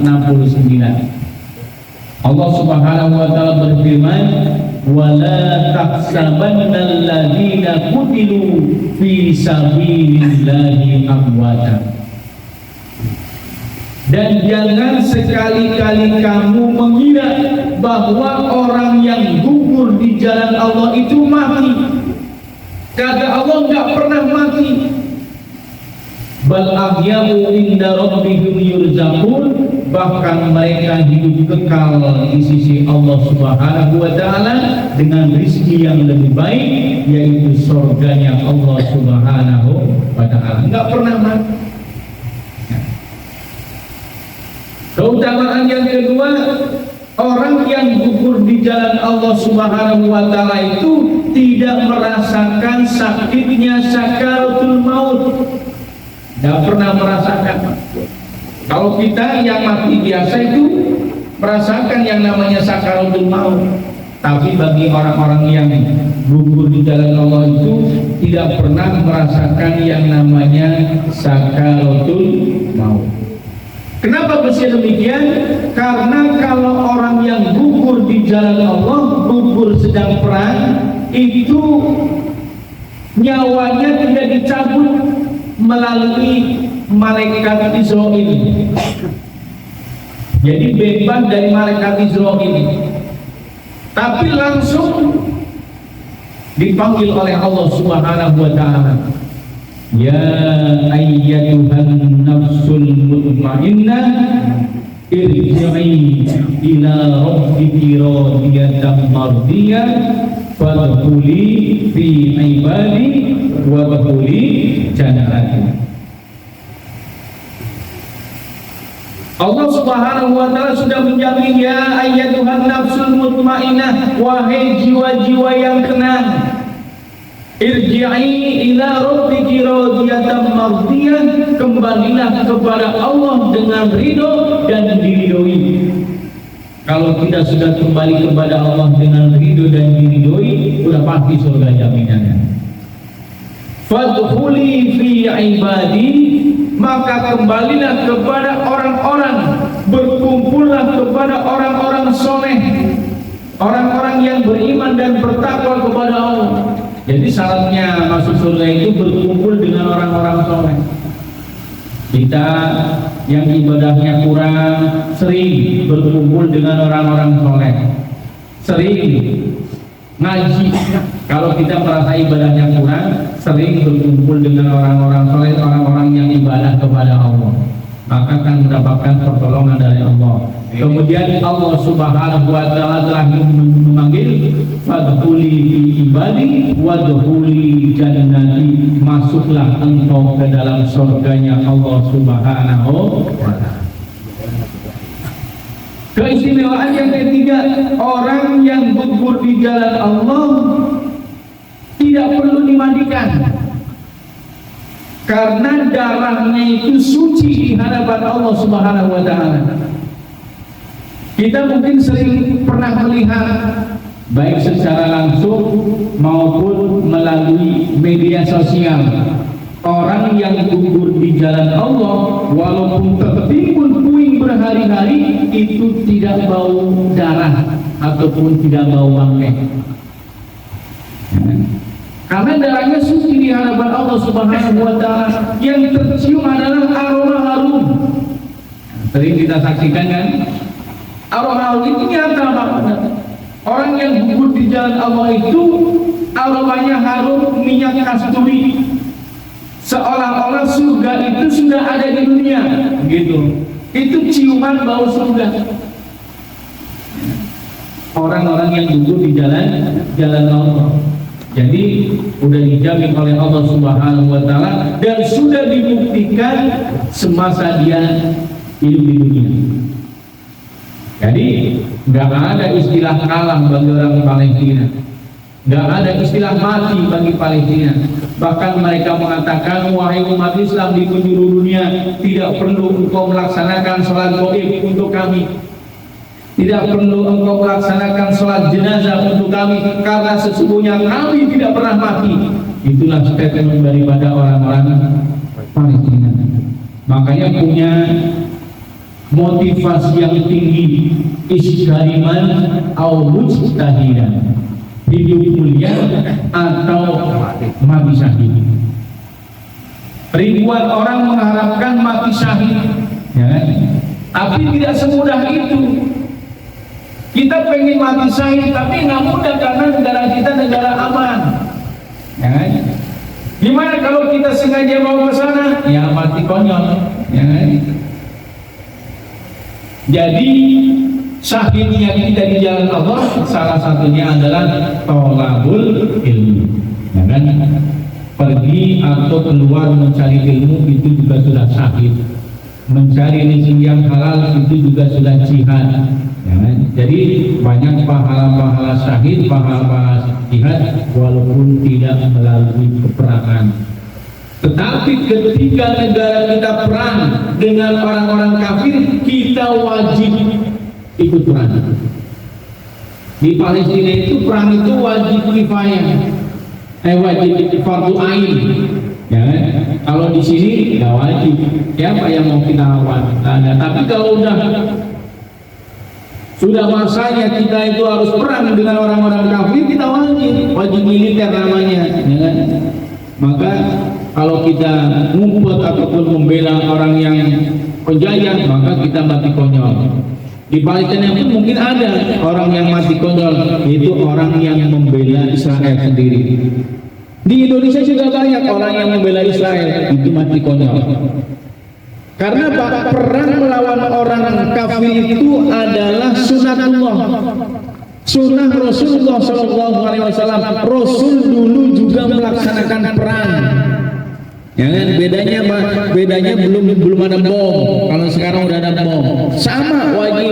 Allah Subhanahu wa taala berfirman, "Wala tahsabanna alladziina qutilu fi sabilillahi amwata." Dan jangan sekali-kali kamu mengira bahwa orang yang gugur di jalan Allah itu mati. Kata Allah nggak pernah mati. Bal ahyamu inda rabbihim yurzaqun, bahkan mereka hidup kekal di sisi Allah Subhanahu wa taala dengan rezeki yang lebih baik, yaitu surganya Allah Subhanahu wa taala. Nggak pernah mati. Keutamaan yang kedua, orang yang gugur di jalan Allah Subhanahu wa taala itu tidak merasakan sakitnya sakaratul maut. Tidak pernah merasakan. Kalau kita yang mati biasa itu merasakan yang namanya sakaratul maut. Tapi bagi orang-orang yang gugur di jalan Allah itu tidak pernah merasakan yang namanya sakaratul maut. Kenapa bisa demikian? Karena kalau orang yang gugur di jalan Allah, gugur sedang perang, itu nyawanya tidak dicabut melalui malaikat Israil. Jadi bebas dari malaikat Israil, tapi langsung dipanggil oleh Allah Subhanahu wa taala. Ya ayyatuhan nafsul mutmainnah irji'i ila rabbiki radiyatan mardiyah fadkhuli fi ibadi wa dkhuli jannati. Allah Subhanahu wa taala sudah menjamin, ya ayyatuhan nafsul mutmainnah, wahai jiwa-jiwa yang tenang, irji'i ila rabbiki radiyatan mardiyah, kembalilah kepada Allah dengan ridho dan diridhoi. Kalau kita sudah kembali kepada Allah dengan ridho dan diridhoi, sudah pasti surga jaminannya. Fadkhuli fi ibadi, maka kembalilah kepada orang-orang, berkumpullah kepada orang-orang soleh, orang-orang yang beriman dan bertakwa kepada Allah. Jadi syaratnya masuk surga itu berkumpul dengan orang-orang soleh. Kita yang ibadahnya kurang, sering berkumpul dengan orang-orang soleh, sering ngaji. Kalau kita merasa ibadahnya kurang, sering berkumpul dengan orang-orang soleh, orang-orang yang ibadah kepada Allah, maka akan mendapatkan pertolongan dari Allah. Kemudian Allah Subhanahu wa taala telah memanggil, fadkhuli fi ibadi wadkhuli jannati, masuklah engkau ke dalam surganya Allah Subhanahu wa taala. Keistimewaan yang ketiga, orang yang gugur di jalan Allah tidak perlu dimandikan, karena darahnya itu suci di hadapan Allah Subhanahu wa taala. Kita mungkin sering pernah melihat, baik secara langsung maupun melalui media sosial, orang yang gugur di jalan Allah walaupun tertimbun puing berhari-hari itu tidak bau darah ataupun tidak bau bangkai, karena darahnya suci di hadapan Allah Subhanahu wa taala. Yang tercium adalah aroma harum. Sering kita saksikan kan, aroma harum itu nyata banget. Orang yang gugur di jalan Allah itu aromanya harum minyak kasturi, seolah-olah surga itu sudah ada di dunia, gitu. Itu ciuman bau surga. Orang-orang yang duduk di jalan Allah. Jadi sudah dijamin oleh Allah Subhanahu wa taala dan sudah dibuktikan semasa dia hidup di dunia. Jadi nggak ada istilah kalah bagi orang Palestina, nggak ada istilah mati bagi Palestina. Bahkan mereka mengatakan, wahai umat Islam di penjuru dunia, tidak perlu engkau melaksanakan sholat gaib untuk kami, tidak perlu engkau melaksanakan sholat jenazah untuk kami, karena sesungguhnya kami tidak pernah mati. Itulah statement daripada orang-orang Palestina. Makanya punya motivasi yang tinggi, iskariman au mujtahidan, hidup mulia atau mati syahid. Ribuan orang mengharapkan mati syahid, ya kan? Tapi tidak semudah itu. Kita pengen mati syahid, tapi nggak mudah karena negara kita negara aman, ya kan? Gimana kalau kita sengaja mau ke sana? Ya mati konyol, ya kan? Jadi syahidnya kita di jalan Allah salah satunya adalah tolabul ilmu, ya kan? Pergi atau keluar mencari ilmu itu juga sudah syahid. Mencari rezeki yang halal itu juga sudah jihad, ya kan? Jadi banyak pahala-pahala syahid, pahala-pahala jihad walaupun tidak melalui peperangan. Tetapi ketika negara kita perang dengan orang-orang kafir, kita wajib ikut perang. Di Palestina itu perang itu wajib kifayah, wajib fardu ain, ya kan? Kalau di sini nggak wajib, siapa yang mau kita lawan? Nah, tapi kalau sudah masanya kita itu harus perang dengan orang-orang kafir, kita wajib militer namanya, ya kan? Maka kalau kita ngumpet ataupun membela orang yang penjajah, maka kita mati konyol. Di Palestina pun mungkin ada orang yang mati konyol, yaitu orang yang membela Israel sendiri. Di Indonesia juga banyak orang yang membela Israel, itu mati konyol. Karena perang melawan orang kafir itu adalah sunatullah, sunnah Rasulullah SAW. Rasul dulu juga melaksanakan perang. Ya kan? Bedanya belum ada bom. Kalau sekarang udah ada bom, sama wajib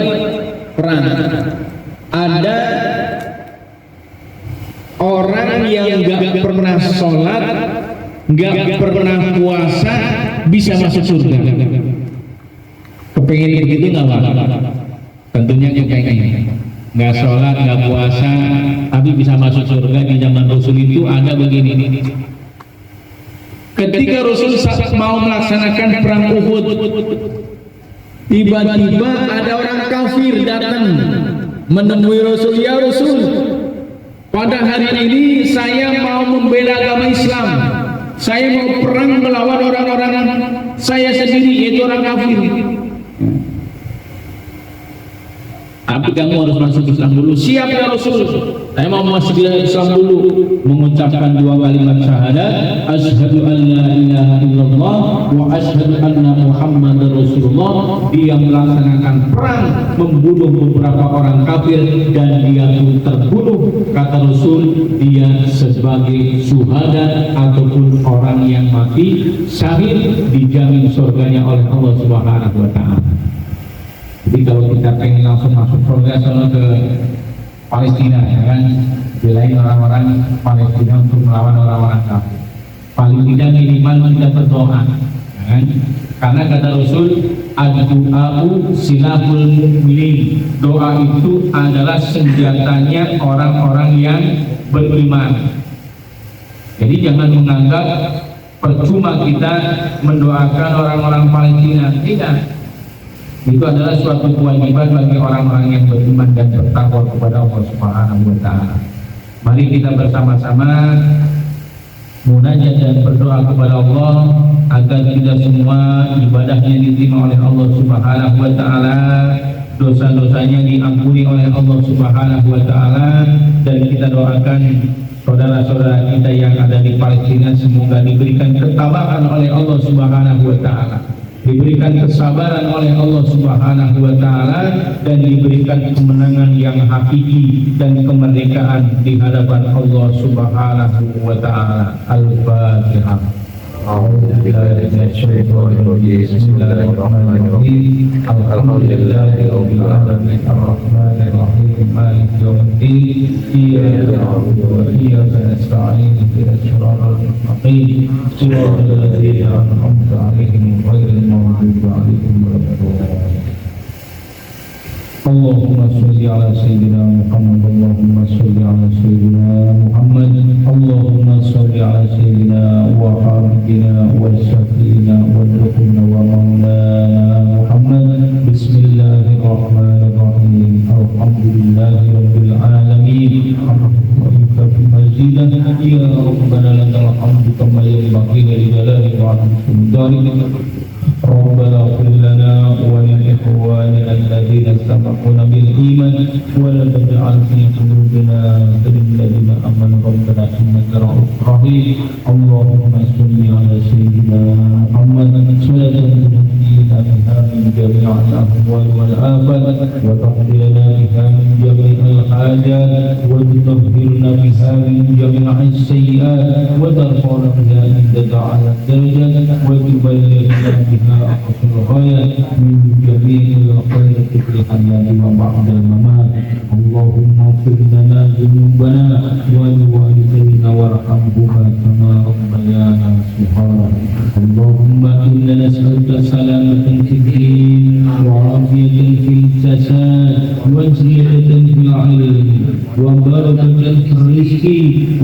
perang. Ada orang yang nggak pernah sholat, nggak pernah puasa, bisa masuk surga. Kepengen begitu nggak Pak? Tentunya kepengen. Nggak sholat, nggak puasa, tapi bisa masuk surga. Di zaman Rasul itu ada begini. Ketika Rasul mau melaksanakan perang Uhud, tiba-tiba ada orang kafir datang menemui Rasul. Ya Rasul, pada hari ini saya mau membela agama Islam. Saya mau perang melawan orang-orang saya sendiri, yaitu orang kafir. Tapi kamu harus masuk Islam dulu. Siap ya Rasul, saya mau masuk Islam dulu. Mengucapkan dua kalimat syahadat, asyhadu an la ilaha illallah wa asyhadu anna Muhammadar Rasulullah. Dia melaksanakan perang, membunuh beberapa orang kafir, dan dia pun terbunuh. Kata Rasul, dia sebagai syuhada ataupun orang yang mati syahid, dijamin surganya oleh Allah Subhanahu wa taala. Jadi kalau kita pengen langsung masuk surga, soalnya ke Palestina, ya kan, belain orang-orang Palestina untuk melawan orang-orang kafir. Paling tidak minimal kita berdoa, ya kan? Karena kata Rasul, ad-du'a'u silahul mu'minin. Doa itu adalah senjatanya orang-orang yang beriman. Jadi jangan menganggap percuma kita mendoakan orang-orang Palestina. Tidak. Itu adalah suatu kewajiban bagi orang-orang yang beriman dan bertakwa kepada Allah Subhanahu wa taala. Mari kita bersama-sama munajat dan berdoa kepada Allah agar kita semua ibadahnya diterima oleh Allah Subhanahu wa taala, dosa-dosanya diampuni oleh Allah Subhanahu wa taala, dan kita doakan saudara-saudara kita yang ada di Palestina semoga diberikan ketabahan oleh Allah Subhanahu wa taala, diberikan kesabaran oleh Allah Subhanahu wa taala, dan diberikan kemenangan yang hakiki dan kemerdekaan di hadapan Allah Subhanahu wa taala. Al-Fatihah. Bismillahirrahmanirrahim. Alhamdulillahirabbil alamin. Arrahmanir rahim. Maliki yaumiddin. Iyyaka na'budu wa iyyaka nasta'in. Ihdinas siratal mustaqim. Siratal ladzina an'amta 'alaihim ghairil maghdubi 'alaihim waladdallin. Allahumma sholli ala sayyidina Muhammad. Allahumma sholli ala sayyidina Muhammad. Allahumma sholli ala sayyidina wa habibina wa syafiina wa dukhina wa maulana Muhammad. Bismillahirrahmanirrahim. Alhamdulillahi rabbil alamin. Alhamdulillah fi majidah. Ya Rabbana lakal hamdu kama yanbaghi li jalali wajhika. ربنا اغفر لنا ولإخواننا الذين سبقونا بالإيمان ولا تجعل في قلوبنا غلا للذين آمنوا ربنا إنك رؤوف رحيم. اللهم صل على سيدنا محمد صلاة تنجينا بها من جميع الأهوال والآفات وتقضي لنا بها من جميع الحاجات وتطهرنا بها من جميع السيئات وترفعنا بها عندك على الدرجات وتبلغنا بها أقصى الغاية من جميع الخير في الحياة وبعد الممات. اللهم اغفر لنا ذنوبنا ولوالدينا وارحمهما كما ربيانا صغارا. اللهم إنا نسألك سلامة في الدين وعافية في الجسد وزيادة في العلم وبركة في الرزق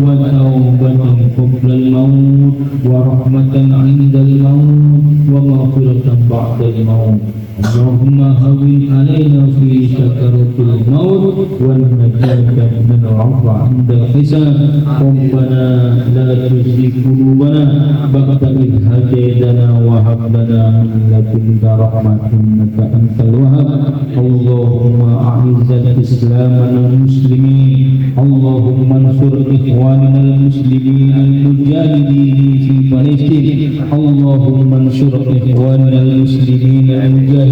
وتوبة قبل الموت ورحمة عند الموت ومغفرة بعد الموت. اللهم هون علينا في سكرة الموت والنجاة من العفو عند الحساب. ربنا لا تزغ قلوبنا بعد إذ هديتنا وهب لنا من لدنك رحمة إنك أنت الوهاب. اللهم أعز الإسلام والمسلمين. اللهم انصر إخواننا المسلمين المجاهدين في فلسطين. اللهم انصر إخواننا المسلمين المجاهدين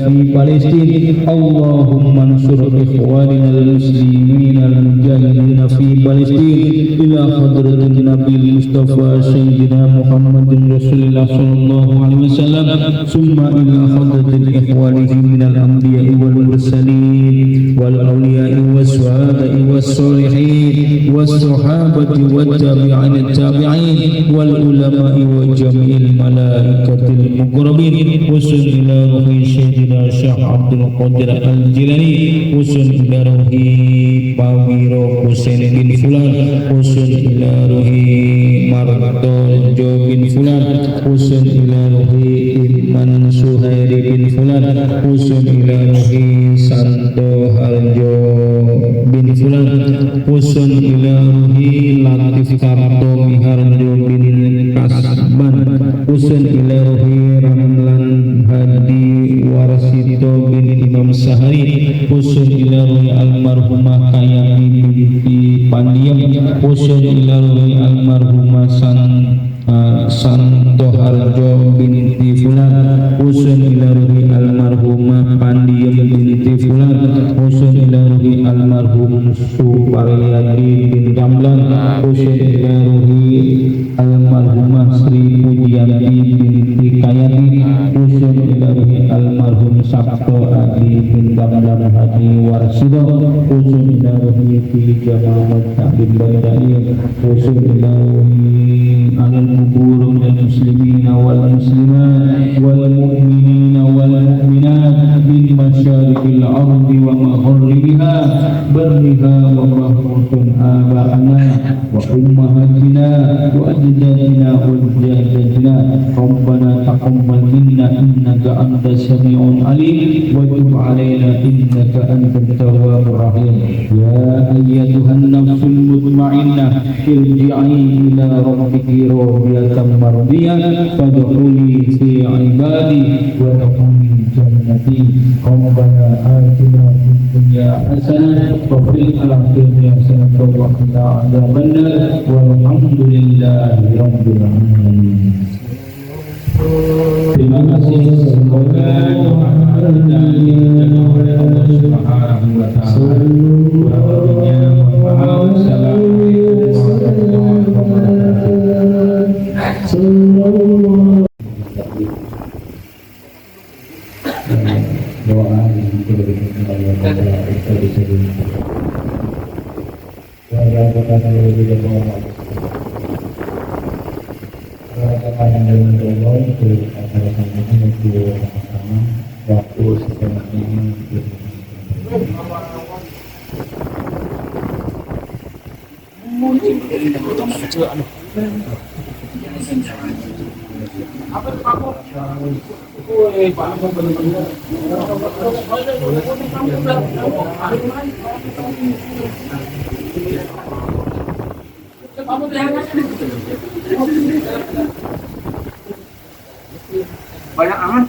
في فلسطين. اللهم انصر إخواننا المسلمين المجاهدين في فلسطين إلى حضرة النبي المصطفى سيدنا محمد رسول الله صلى الله عليه وسلم ثم إلى حضرة إخوانه من الأنبياء والمرسلين والأولياء والشهداء والصالحين والصحابة والتابعين التابعين والعلماء وجميع الملائكة المقربين. وصل إلى روح سيدنا الشيخ عبد القادر الجيلاني. وصل إلى روح Pawiro Husain bin Fulan. وصل إلى روح Martojo bin Fulan. وصل إلى روح Iman Suhairi bin Fulan. وصل إلى روح Santo Harjo bin Fulan. وصل إلى روح Latif Karto Miharjo bin Kasban. وصل إلى روح Ramlan Hadi Warsito bin Imam Sahari. Usul ila ruhi almarhumah Kayami binti Pandiam. Usul ila ruhi almarhumah Santo Harjo binti Fulan. Usul ila ruhi almarhumah Pandiam binti Fulan. Usul ila ruhi almarhum Suparyadi bin Jamlan. Usul ila ruhi almarhumah Sri Pujianti binti Kayati. Usul ila ruhi almarhum Sabto Adi bin Damdam Hadi Warsido. Usul ila ruhi fi Jamal Ta'bid Bandai. Usul ila ruhi alal kubur minal muslimina wal muslimat wal mu'minina wal mu'minat min masyariqil ardi wa maghribiha barriha wa bahrusun aba'ana wa ummahatina wa ajdadina wa jaddatina. Rabbana taqabbal minna innaka antas sami'un alim wa tub alaina innaka antat tawwabur rahim. Ya ayyatuhan nafsul mutmainnah irji'i ila rabbiki radiyatan mardiyah fadkhuli fi ibadi wa dakhuli الجنة ربنا آتنا في الدنيا حسنة وفي الآخرة حسنة وقنا عذاب النار والحمد لله رب العالمين. Terima kasih, semoga doa kita dijawab oleh Allah Subhanahu wa taala. Wabillahi mohon maaf. Assalamualaikum warahmatullahi wabarakatuh. Doa yang diberikan oleh Allah itu bisa waktu banyak amat.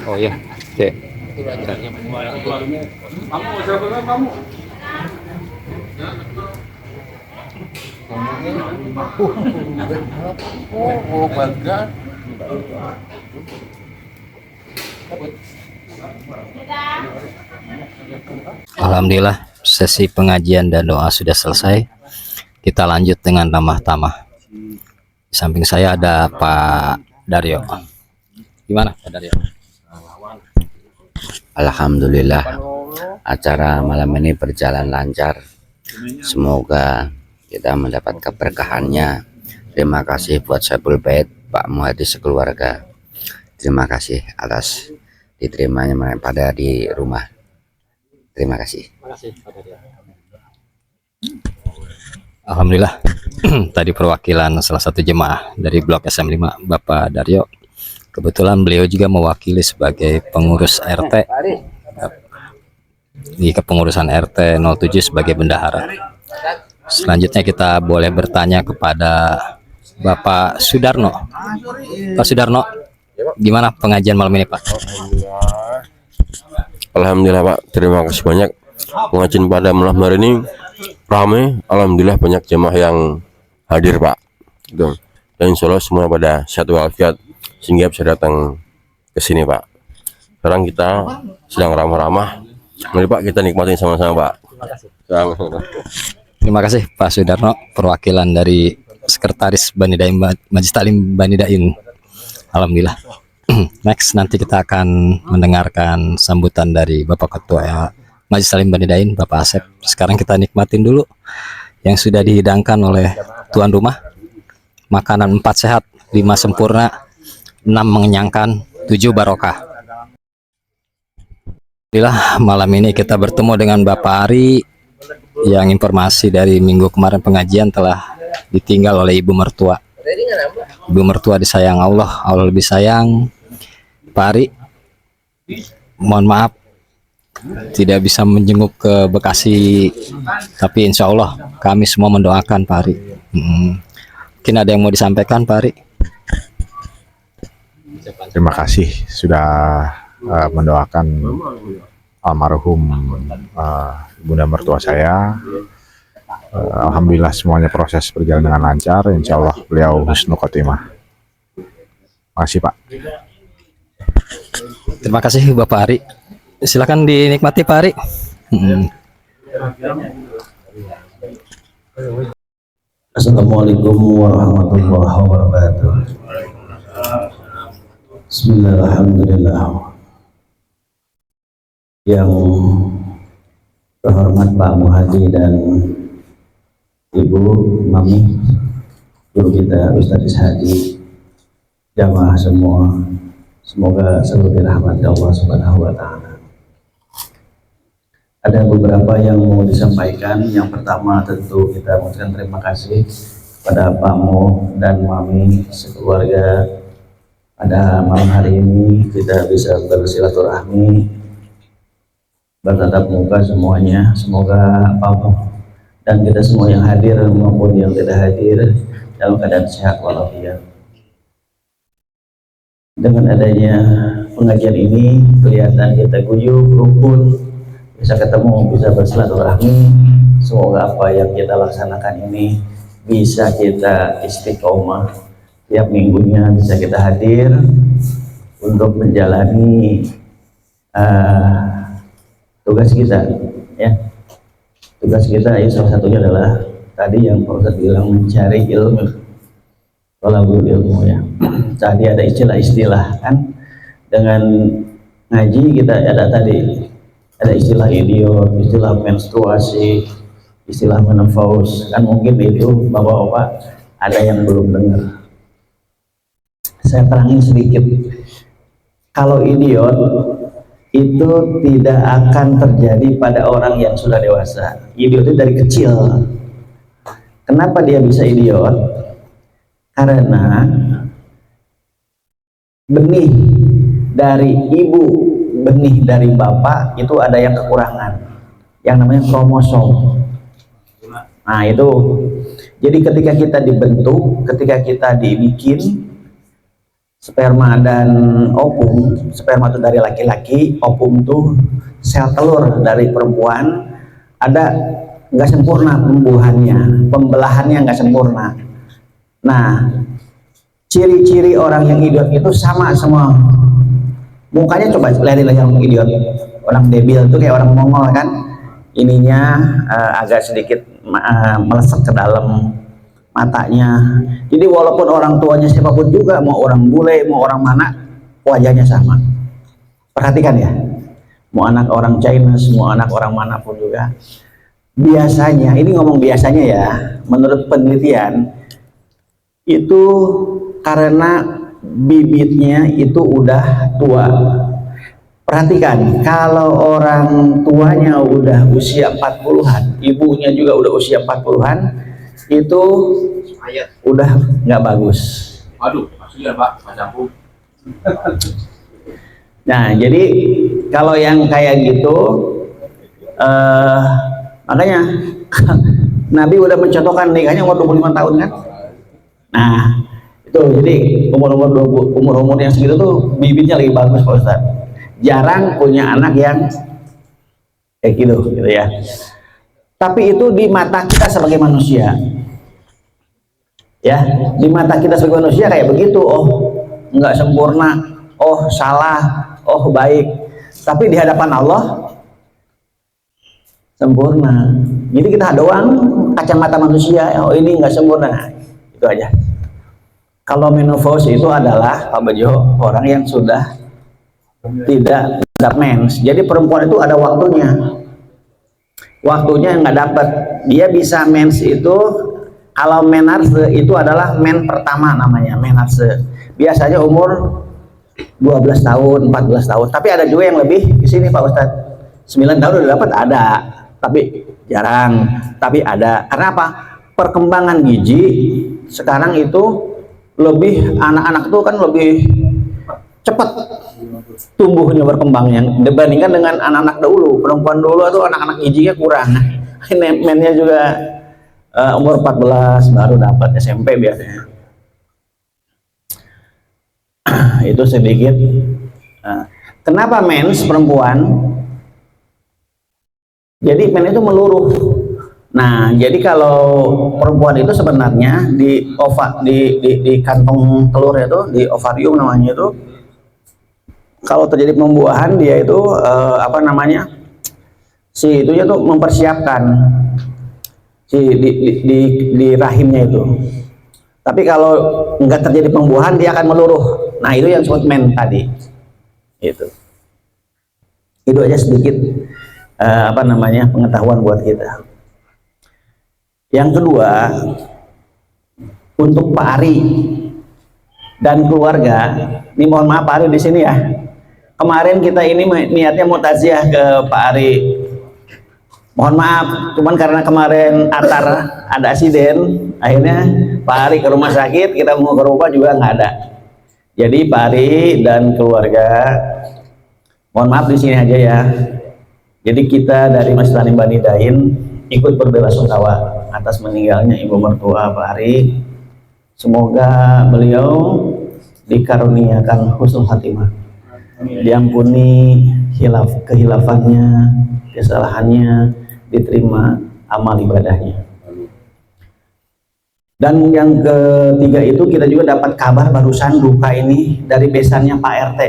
Oh ya, cek. Alhamdulillah, sesi pengajian dan doa sudah selesai. Kita lanjut dengan tamah-tamah. Di samping saya ada Pak Daryo. Gimana Pak Daryo?
Alhamdulillah, acara malam ini berjalan lancar. Semoga kita mendapat keberkahannya. Terima kasih buat Saiful Bait, Pak Muhadi sekeluarga. Terima kasih atas diterimanya pada di rumah. Terima kasih.
Alhamdulillah, tadi perwakilan salah satu jemaah dari Blok SM5, Bapak Daryo. Kebetulan beliau juga mewakili sebagai pengurus RT di kepengurusan RT 07 sebagai bendahara. Selanjutnya kita boleh bertanya kepada Bapak Sudarno. Pak Sudarno, gimana pengajian malam ini Pak?
Alhamdulillah Pak, terima kasih banyak. Pengajian pada malam hari ini ramai, alhamdulillah banyak jemaah yang hadir Pak. Dan insya Allah semua pada sehat walafiat sehingga bisa datang ke sini Pak. Sekarang kita sedang ramah-ramah. Mari Pak, kita nikmatin sama-sama Pak.
Terima kasih Pak Sudarno, perwakilan dari Sekretaris Bani Daim Majelis Taklim Bani Daim. Alhamdulillah. Next nanti kita akan mendengarkan sambutan dari Bapak Ketua Majelis Taklim Bani Daim, Bapak Asep. Sekarang kita nikmatin dulu yang sudah dihidangkan oleh tuan rumah. Makanan 4 sehat, 5 sempurna, 6 mengenyangkan, 7 barokah. Alhamdulillah, malam ini kita bertemu dengan Bapak Ari yang informasi dari minggu kemarin pengajian telah ditinggal oleh ibu mertua. Ibu mertua disayang Allah, Allah lebih sayang. Pak Ari, mohon maaf tidak bisa menjenguk ke Bekasi, tapi insya Allah kami semua mendoakan Pak Ari. Mungkin ada yang mau disampaikan Pak Ari?
Terima kasih sudah mendoakan almarhum bunda mertua saya. Alhamdulillah semuanya proses berjalan dengan lancar. Insya Allah beliau husnul khotimah. Makasih Pak.
Terima kasih Bapak Ari. Silakan dinikmati Pak Ari.
Assalamualaikum warahmatullahi wabarakatuh. Bismillahirrahmanirrahim. Yang terhormat Pak Muhadi dan Ibu Mami, guru kita Ustadz Hadi, jamaah semua, semoga selalu dirahmati Allah Subhanahu wa Ta'ala. Ada beberapa yang mau disampaikan. Yang pertama tentu kita mengucapkan terima kasih pada Pak Mo dan Mami sekeluarga. Pada malam hari ini kita bisa bersilaturahmi, bertatap muka semuanya. Semoga Pak Mo dan kita semua yang hadir maupun yang tidak hadir dalam keadaan sehat walafiat. Dengan adanya pengajian ini kelihatan kita guyup, rukun, bisa ketemu, bisa bersilaturahmi. Semoga apa yang kita laksanakan ini bisa kita istiqomah, tiap minggunya bisa kita hadir untuk menjalani tugas kita, ya. Tugas kita ya, salah satunya adalah tadi yang Pak Ustadz bilang, mencari ilmu, thalabul ilmu, ya. Tadi ada istilah-istilah kan, dengan ngaji kita ada tadi ada istilah idiot, istilah menstruasi, istilah menopause, kan mungkin itu bapak-bapak ada yang belum dengar. Saya terangin sedikit. Kalau idiot itu tidak akan terjadi pada orang yang sudah dewasa. Idiot itu dari kecil. Kenapa dia bisa idiot? Karena benih dari ibu, benih dari bapak itu ada yang kekurangan, yang namanya kromosom. Nah itu, jadi ketika kita dibentuk, ketika kita dibikin, sperma dan ovum, sperma itu dari laki-laki, ovum itu sel telur dari perempuan, ada nggak sempurna pembuahannya, pembelahannya nggak sempurna. Nah, ciri-ciri orang yang idiot itu sama semua. Mukanya coba lihat yang idiot, orang debil itu kayak orang Mongol kan, ininya agak sedikit melesat ke dalam matanya. Jadi walaupun orang tuanya siapapun juga, mau orang bule, mau orang mana, wajahnya sama. Perhatikan ya, mau anak orang Chinese, mau anak orang manapun juga. Biasanya, ini ngomong biasanya ya, menurut penelitian itu karena bibitnya itu udah tua. Perhatikan, kalau orang tuanya udah usia 40-an, ibunya juga udah usia 40-an, itu udah nggak bagus.
Waduh, maksudnya Pak, macamku.
Nah, jadi kalau yang kayak gitu, makanya Nabi udah mencontohkan nikahnya umur 25 tahun kan. Nah, itu jadi umur yang segitu tuh bibitnya lagi bagus Pak Ustadz. Jarang punya anak yang kayak gitu ya. Tapi itu di mata kita sebagai manusia, ya, di mata kita sebagai manusia kayak begitu. Oh, nggak sempurna, oh salah, oh baik. Tapi di hadapan Allah sempurna. Jadi kita doang kacamata manusia, oh ini nggak sempurna, itu aja. Kalau menopause itu adalah Pak Bejo, orang yang sudah tidak mens. Jadi perempuan itu ada waktunya. Waktunya nggak dapat. Dia bisa mens itu, kalau menarse itu adalah men pertama namanya, menarse. Biasanya umur 12 tahun, 14 tahun. Tapi ada juga yang lebih di sini Pak Ustadz. 9 tahun udah dapat, ada. Tapi jarang. Tapi ada. Karena apa? Perkembangan gizi sekarang itu lebih, anak-anak tuh kan lebih cepat tumbuhnya, berkembangnya dibandingkan dengan anak-anak dahulu. Perempuan dulu itu anak-anak gizinya kurang. Mennya juga umur 14 baru dapat, SMP biasanya. Itu sedikit. Kenapa mens perempuan? Jadi men itu meluruh. Nah, jadi kalau perempuan itu sebenarnya di kantong telurnya itu, di ovarium namanya itu, kalau terjadi pembuahan dia itu si itunya tuh mempersiapkan di rahimnya itu. Tapi kalau nggak terjadi pembuahan dia akan meluruh. Nah itu yang disebut men tadi. Itu aja sedikit pengetahuan buat kita. Yang kedua, untuk Pak Ari dan keluarga, ini mohon maaf Pak Ari di sini ya. Kemarin kita ini niatnya mau takziah ke Pak Ari. Mohon maaf, cuman karena kemarin Atar ada asiden, akhirnya Pak Ari ke rumah sakit, kita mau ke rumah juga nggak ada. Jadi Pak Ari dan keluarga, mohon maaf di sini aja ya. Jadi kita dari Masjid Talim Bani Dain ikut berbelasungkawa atas meninggalnya ibu mertua Pak Ari. Semoga beliau dikaruniakan husnul khatimah, diampuni kehilafannya, kesalahannya, diterima amal ibadahnya. Dan yang ketiga itu kita juga dapat kabar barusan duka ini dari besannya Pak RT.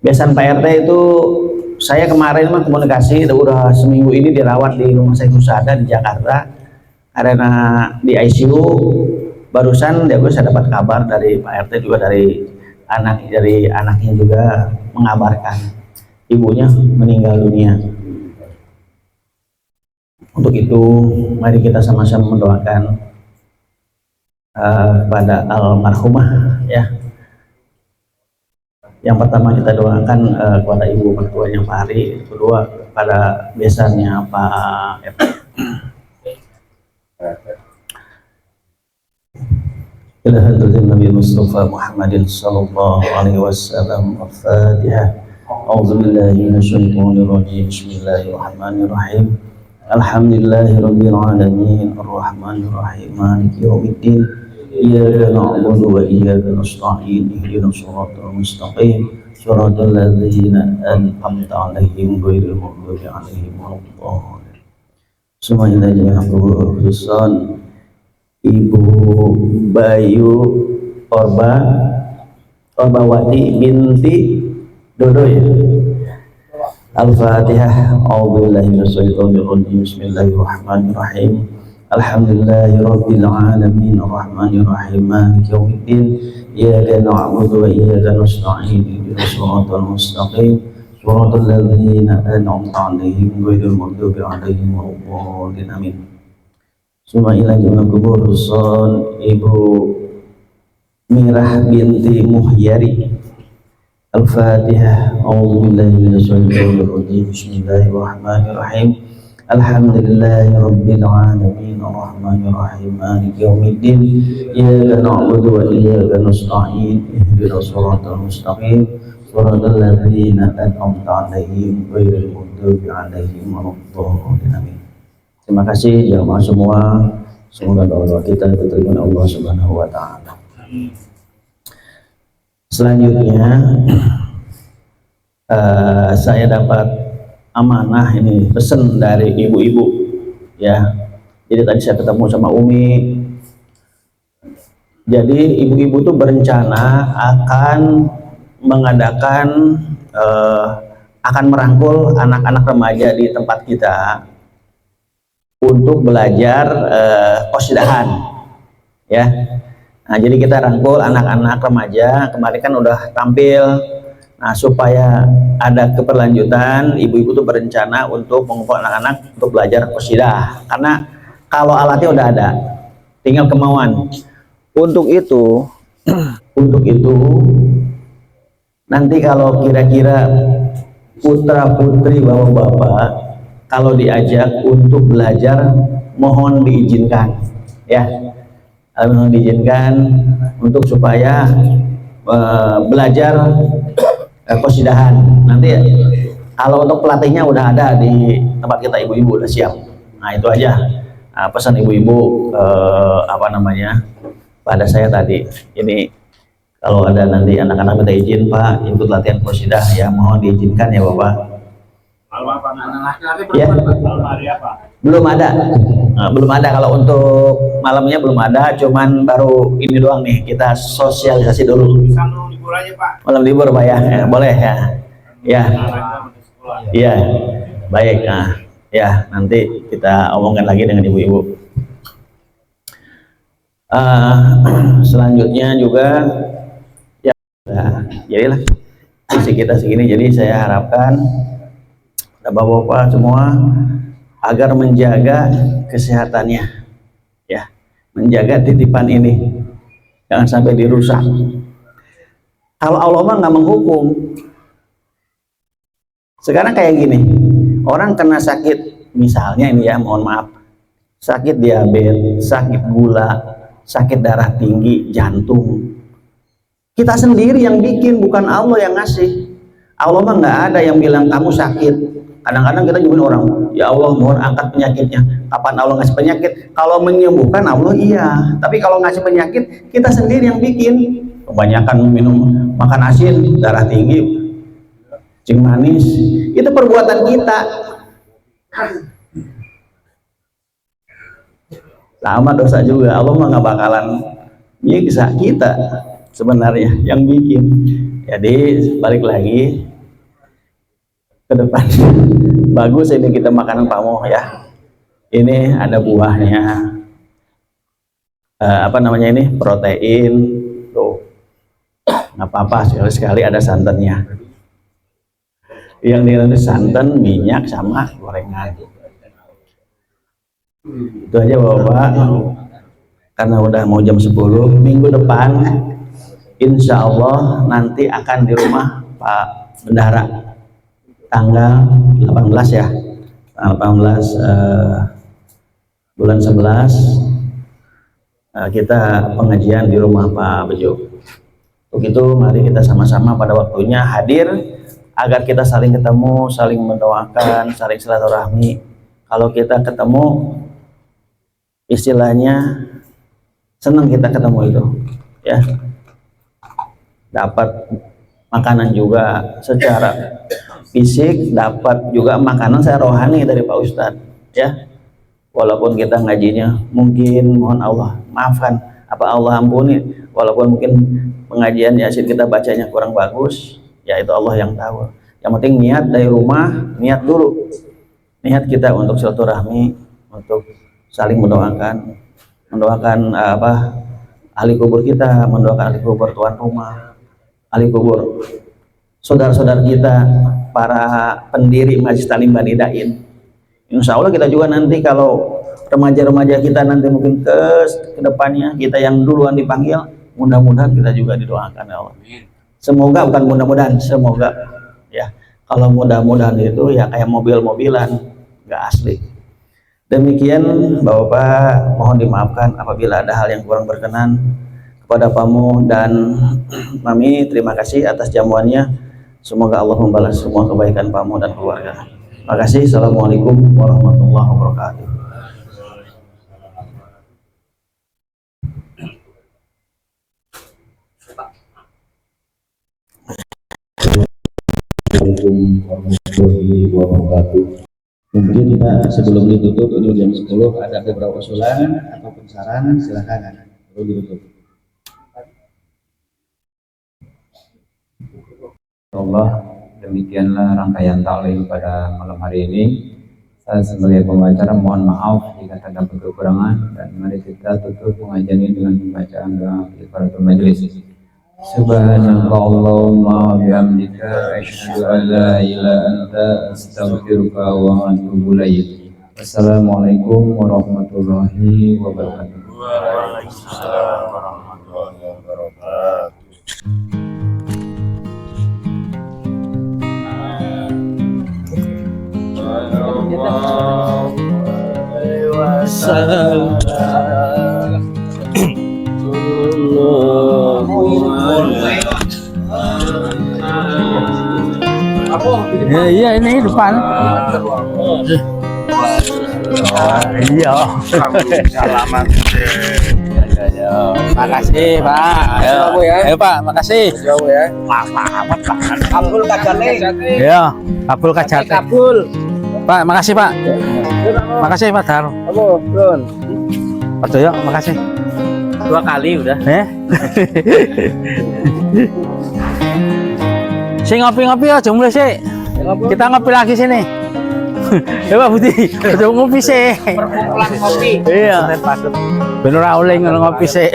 Besan Pak RT itu saya kemarin komunikasi, udah seminggu ini dirawat di Rumah Sakit Husada di Jakarta karena di ICU. Barusan saya dapat kabar dari Pak RT juga dari anaknya juga mengabarkan ibunya meninggal dunia. Untuk itu mari kita sama-sama mendoakan pada almarhumah ya. Yang pertama kita doakan kepada ibu mertuanya Pak Ari, kedua pada besannya Pak RT. Ila hadratin Nabi Mustafa Muhammadin sallallahu alaihi wasallam. Al-Fatihah. A'udzu billahi minasyaitonir rajim. Bismillahirrahmanirrahim. Alhamdulillahirabbil alamin. Arrahmanir rahim. Maliki yaumiddin. Iyyaka na'budu wa iyyaka nasta'in. Ihdinas shiratal mustaqim. Shiratal ladzina an'amta 'alaihim ghairil maghdubi 'alaihim waladdallin. Semuanya jangan khususan Ibu Bayu Orbawati binti Dodo ya. Al-Fatihah. A'udzubillahi minasyaitonir rajim. Bismillahirrahmanirrahim. Alhamdulillahirabbil alamin. Arrahmanir rahim. Maliki yaumiddin. Iyyaka na'budu wa iyyaka nasta'in. Ihdinas shiratal mustaqim. Shiratal ladzina an'amta 'alaihim ghairil maghdubi 'alaihim waladdallin. Amin. Semua ilahi kubur son Ibu Mirah binti Muhyari. Al-Fatihah. A'udzubillahi minasyaitonir rajim. Bismillahirrahmanirrahim. Alhamdulillahirabbil alamin. Arrahmanir rahim. Maliki yaumiddin. Iyyaka na'budu wa iyyaka nasta'in. Ihdinas shiratal mustaqim. Shiratal ladzina an'amta 'alaihim ghairil maghdubi 'alaihim waladdallin. Amin. Terima kasih jamaah semua. Semoga doa kita diterima Allah Subhanahu wa taala. Selanjutnya saya dapat amanah ini pesan dari ibu-ibu ya. Jadi tadi saya ketemu sama Umi. Jadi ibu-ibu tuh berencana akan mengadakan akan merangkul anak-anak remaja di tempat kita untuk belajar qasidahan ya. Nah, jadi kita rangkul anak-anak remaja, kemarin kan udah tampil. Nah, supaya ada keberlanjutan, ibu-ibu tuh berencana untuk mengumpul anak-anak untuk belajar qasidah. Karena kalau alatnya udah ada, tinggal kemauan. Untuk itu nanti kalau kira-kira putra-putri bapak-bapak kalau diajak untuk belajar, mohon diizinkan ya, mohon diizinkan untuk supaya belajar qasidahan. Nanti kalau untuk pelatihnya udah ada di tempat kita, ibu-ibu udah siap. Nah itu aja pesan ibu-ibu pada saya tadi. Ini kalau ada nanti anak-anak minta izin Pak ikut latihan qasidah ya, mohon diizinkan ya Bapak. Ya. Belum ada. Nah, belum ada kalau untuk malamnya belum ada, cuman baru ini doang nih, kita sosialisasi dulu. Malam libur Pak ya, boleh ya. Ya. Iya. Baik. Nah, Ya, nanti kita omongkan lagi dengan ibu-ibu. Selanjutnya juga ya, jadilah visi kita segini. Jadi saya harapkan bapak-bapak semua agar menjaga kesehatannya, ya, menjaga titipan ini jangan sampai dirusak. Kalau Allah mah nggak menghukum. Sekarang kayak gini, orang kena sakit, misalnya ini ya, mohon maaf, sakit diabetes, sakit gula, sakit darah tinggi, jantung. Kita sendiri yang bikin, bukan Allah yang ngasih. Allah mah nggak ada yang bilang kamu sakit. Kadang-kadang kita nyuruh orang, ya Allah mohon angkat penyakitnya. Kapan Allah ngasih penyakit? Kalau menyembuhkan Allah iya, tapi kalau ngasih penyakit kita sendiri yang bikin. Kebanyakan minum, makan asin, darah tinggi, cing manis, itu perbuatan kita. Sama dosa juga. Allah mah nggak bakalan nyiksa kita sebenarnya yang bikin. Jadi balik lagi ke depan. Bagus ini kita makanan pamoh ya. Ini ada buahnya, apa namanya ini, protein tuh, nggak apa-apa, sekali-sekali ada santannya. Yang ini santan, minyak sama gorengan. Itu aja Bapak, karena udah mau jam 10. Minggu depan insya Allah nanti akan di rumah Pak Bendahara tanggal 18 ya, tanggal 18 bulan 11 kita pengajian di rumah Pak Bejo. Untuk itu mari kita sama-sama pada waktunya hadir agar kita saling ketemu, saling mendoakan, saling silaturahmi. Kalau kita ketemu, istilahnya senang kita ketemu itu, ya. Dapat makanan juga secara fisik, dapat juga makanan saya rohani dari Pak Ustadz, ya. Walaupun kita ngajinya mungkin mohon Allah maafkan, apa Allah ampuni, walaupun mungkin pengajian Yasin kita bacanya kurang bagus, ya itu Allah yang tahu. Yang penting niat dari rumah, niat dulu, niat kita untuk silaturahmi, untuk saling mendoakan ahli kubur kita, mendoakan ahli kubur tuan rumah, ahli kubur saudara-saudara kita, para pendiri Majelis Ta'lim Bani Dain. Insya Allah kita juga nanti kalau remaja-remaja kita nanti mungkin ke depannya, kita yang duluan dipanggil, mudah-mudahan kita juga didoakan ya Allah. Semoga, bukan mudah-mudahan, semoga ya. Kalau mudah-mudahan itu ya kayak mobil-mobilan, nggak asli. Demikian Bapak, mohon dimaafkan apabila ada hal yang kurang berkenan. Kepada Pamu dan Mami, terima kasih atas jamuannya. Semoga Allah membalas semua kebaikan Pamu dan keluarga. Terima kasih. Assalamualaikum warahmatullahi wabarakatuh.
Assalamualaikum warahmatullahi wabarakatuh. Mungkin kita sebelum ditutup ini jam 10 ada beberapa usulan ataupun saran, silakan baru ditutup.
Allah, demikianlah rangkaian taklim pada malam hari ini. Saya sebagai pembicara mohon maaf jika terdapat kekurangan, dan mari kita tutup pengajian ini dengan pembacaan doa kifaratul majelis. Subhanallahumma wa bihamdika asyhadu an la ilaha illa anta astaghfiruka wa atubu ilaik. Wassalamualaikum warahmatullahi wabarakatuh.
Waalaikumsalam warahmatullahi wabarakatuh.
Ya, iya ini depan. Iya.
Selamat.
Makasih Pak. Ayo Pak, makasih.
Kabul kajane.
Iya, kabul kajate.
Kabul.
Pak, makasih Pak. Makasih Pak Dar.
Apa, Bron?
Pak Doyo, makasih.
2 kali udah.
Si ngopi-ngopi aja mulai sih. Kita ngopi lagi sini. Ya Pak Budi, udah ngopi sih.
Perkumpulan kopi.
Iya. Bener oleh ngopi sih.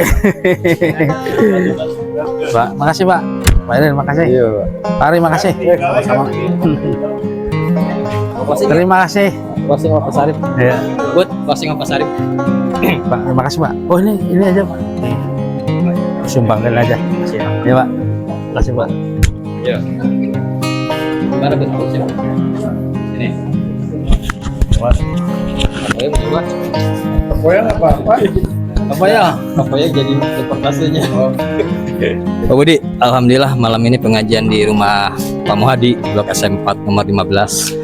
Pak, makasih Pak. Pak Eden, makasih. Iya Pak. Ari, makasih. Terima kasih.
Closing Pak Sarip.
Iya.
Good, closing Pak Sarip.
Pak, terima kasih Pak. Oh ini aja Pak. Sumbangkan aja. Iya Pak. Terima kasih Pak.
Iya. Gimana Bud? Sini. Apa ya Pak?
Apa ya apa-apa?
Apa ya jadi reportasenya. Pak Budi, alhamdulillah malam ini pengajian di rumah Pak Muhadi Blok SM4 nomor 15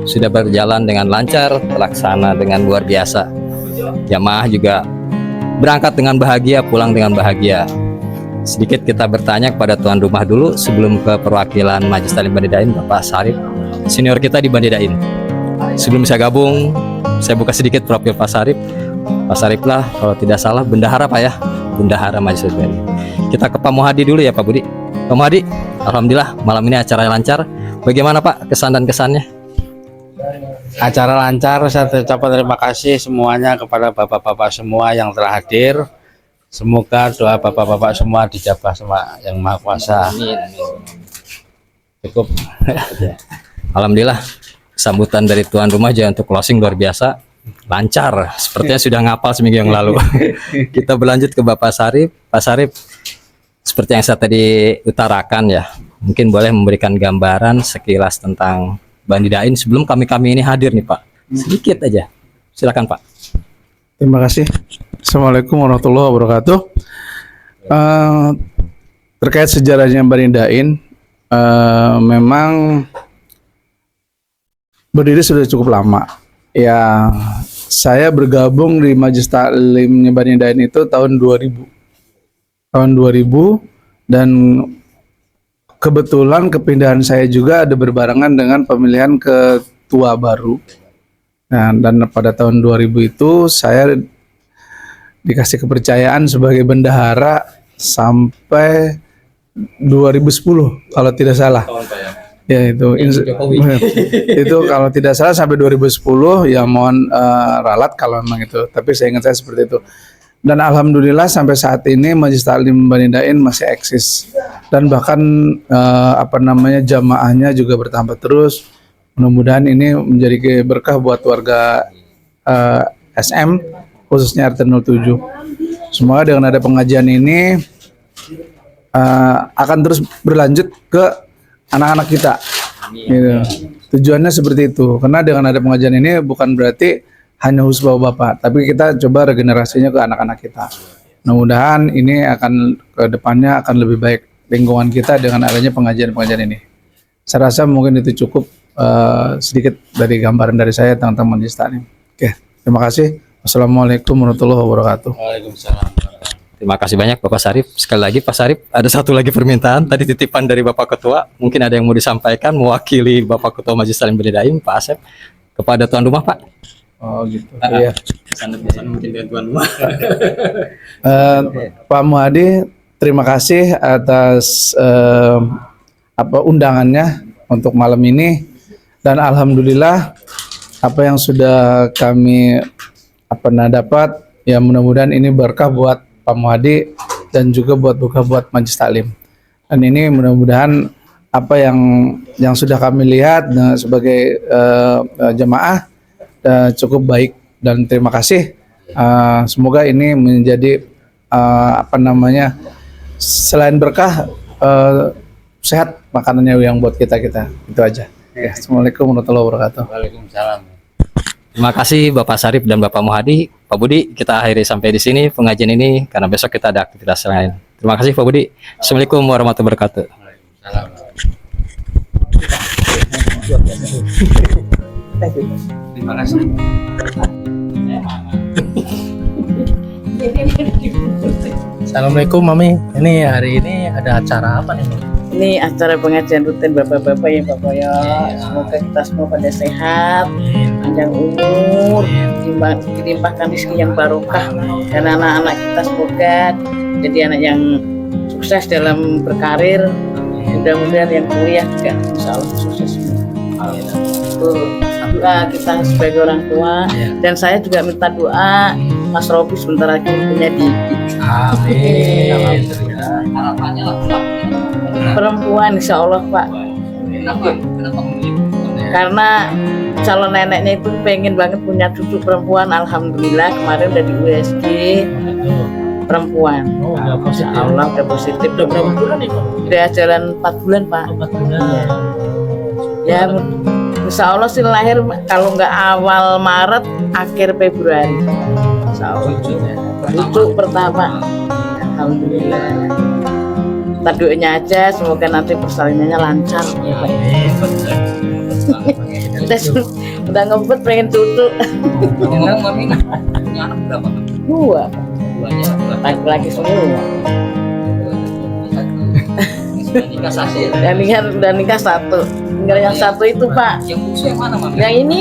sudah berjalan dengan lancar, terlaksana dengan luar biasa. Jamaah juga berangkat dengan bahagia, pulang dengan bahagia. Sedikit kita bertanya kepada tuan rumah dulu sebelum ke perwakilan Majelis Taklim Bani Daim, Bapak Sarip, senior kita di Bani Daim. Sebelum saya gabung, saya buka sedikit profil Pak Sarip. Pak Sarip lah kalau tidak salah bendahara Pak ya, bendahara Majelis Taklim. Kita ke Pak Muhadi dulu ya Pak Budi. Pak Muhadi, alhamdulillah malam ini acara lancar. Bagaimana Pak kesan dan kesannya?
Acara lancar, saya ucapkan terima kasih semuanya kepada bapak-bapak semua yang telah hadir. Semoga doa bapak-bapak semua dijabah sama Yang Maha Kuasa.
Amin. Cukup. Alhamdulillah sambutan dari tuan rumah aja untuk closing luar biasa, lancar. Sepertinya sudah ngapal seminggu yang lalu. Kita berlanjut ke Bapak Sarip. Pak Sarip, seperti yang saya tadi utarakan ya, mungkin boleh memberikan gambaran sekilas tentang Bani Daim sebelum kami ini hadir nih Pak. Sedikit aja. Silakan Pak.
Terima kasih. Assalamualaikum warahmatullahi wabarakatuh. Terkait sejarahnya Bani Daim, memang berdiri sudah cukup lama. Ya, saya bergabung di Majelis Taklimnya Bani Daim itu tahun 2000. Tahun 2000 dan kebetulan kepindahan saya juga ada berbarengan dengan pemilihan ketua baru. Nah, dan pada tahun 2000 itu saya dikasih kepercayaan sebagai bendahara sampai 2010 kalau tidak salah. Ya itu itu kalau tidak salah sampai 2010 ya mohon ralat kalau memang itu. Tapi saya ingat saya seperti itu. Dan alhamdulillah sampai saat ini Majelis Taklim Bani Daim masih eksis dan bahkan jamaahnya juga bertambah terus. Mudah-mudahan ini menjadi berkah buat warga SM khususnya RT 07. Semoga dengan ada pengajian ini akan terus berlanjut ke anak-anak kita. Gitu. Tujuannya seperti itu. Karena dengan ada pengajian ini bukan berarti hanya khusus bapak-bapak, tapi kita coba regenerasinya ke anak-anak kita. Mudah-mudahan ini akan ke depannya akan lebih baik lingkungan kita dengan adanya pengajian-pengajian ini. Saya rasa mungkin itu cukup sedikit dari gambaran dari saya tentang Majelis Taklim. Oke, terima kasih. Wassalamualaikum warahmatullahi wabarakatuh.
Waalaikumsalam.
Terima kasih banyak Bapak Sarip. Sekali lagi Pak Sarip, ada satu lagi permintaan tadi titipan dari Bapak Ketua. Mungkin ada yang mau disampaikan mewakili Bapak Ketua Majelis Taklim Bani Daim, Pak Asep, kepada tuan rumah Pak.
Oh gitu. Iya.
Pesan mungkin dengan tuan rumah.
Pak Muhadi, terima kasih atas undangannya untuk malam ini dan alhamdulillah apa yang sudah kami dapat ya mudah-mudahan ini berkah buat Pak Muhadi dan juga buat Majelis Taklim. Dan ini mudah-mudahan apa yang sudah kami lihat sebagai jemaah cukup baik dan terima kasih. Semoga ini menjadi selain berkah sehat makanannya yang buat kita itu aja. Ya, Assalamualaikum warahmatullahi wabarakatuh.
Waalaikumsalam.
Terima kasih Bapak Sarip dan Bapak Muhadi. Pak Budi, kita akhiri sampai di sini pengajian ini karena besok kita ada aktivitas lain. Terima kasih Pak Budi. Assalamualaikum warahmatullahi wabarakatuh.
Terima kasih.
Assalamualaikum Mami. Ini hari ini ada acara apa nih?
Ini acara pengajian rutin bapak-bapak ya Bapak ya. Semoga kita semua pada sehat, panjang umur, dilimpahkan rezeki yang barokah dan anak-anak kita semoga jadi anak yang sukses dalam berkarir. Mudah-mudahan yang kuliah juga insya Allah sukses semua. doa kita sebagai orang tua. Dan saya juga minta doa Mas Robi sebentar lagi punya Didi.
Amin.
Harapannya lah Pak.
Perempuan insya Allah Pak.
Kenapa memilih perempuan?
Karena calon neneknya itu pengen banget punya cucu perempuan. Alhamdulillah kemarin udah di USG perempuan. Insya Allah udah positif.
Udah berapa bulan nih Pak?
Udah jalan 4 bulan Pak.
4 bulan.
Ya insya Allah sih lahir kalau nggak awal Maret akhir Februari. Insya Allah cucu pertama. Alhamdulillah. Kita doanya aja semoga nanti persalinannya lancar ya Pak. Kita udah ngebet pengen cucu.
Ngomong Mami punya anak berapa?
2.
Duanya
Laki-laki semua.
sudah nikah satu.
Udah nikah 1. Tinggal yang 1 itu Pak.
Yang bungsu yang mana Mami?
Yang ini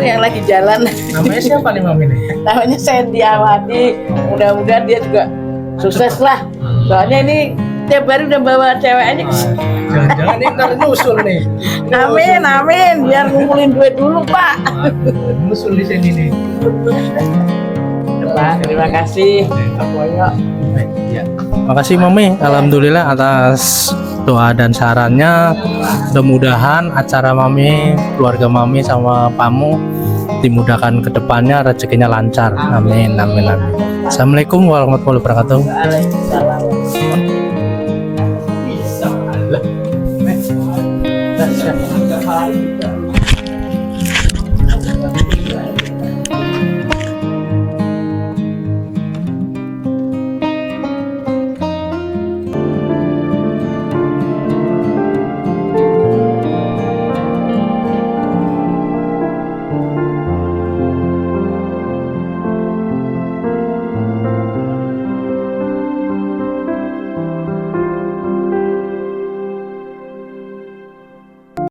yang lagi jalan.
Namanya siapa nih Mami nih?
Namanya Sandy Awadi. Mudah-mudahan dia juga sukses lah. Soalnya ini tiap hari udah bawa ceweknya.
Jangan-jangan ini ntar nyusul nih.
Amin, amin. Biar ngumpulin duit dulu Pak.
Nyusul di sini nih.
Pak, terima kasih.
Makasih Mami, alhamdulillah atas doa dan sarannya. Mudah-mudahan acara Mami, keluarga Mami sama Pamu dimudahkan ke depannya, rezekinya lancar. Amin, amin, amin. Assalamualaikum warahmatullahi wabarakatuh.
Waalaikumsalam.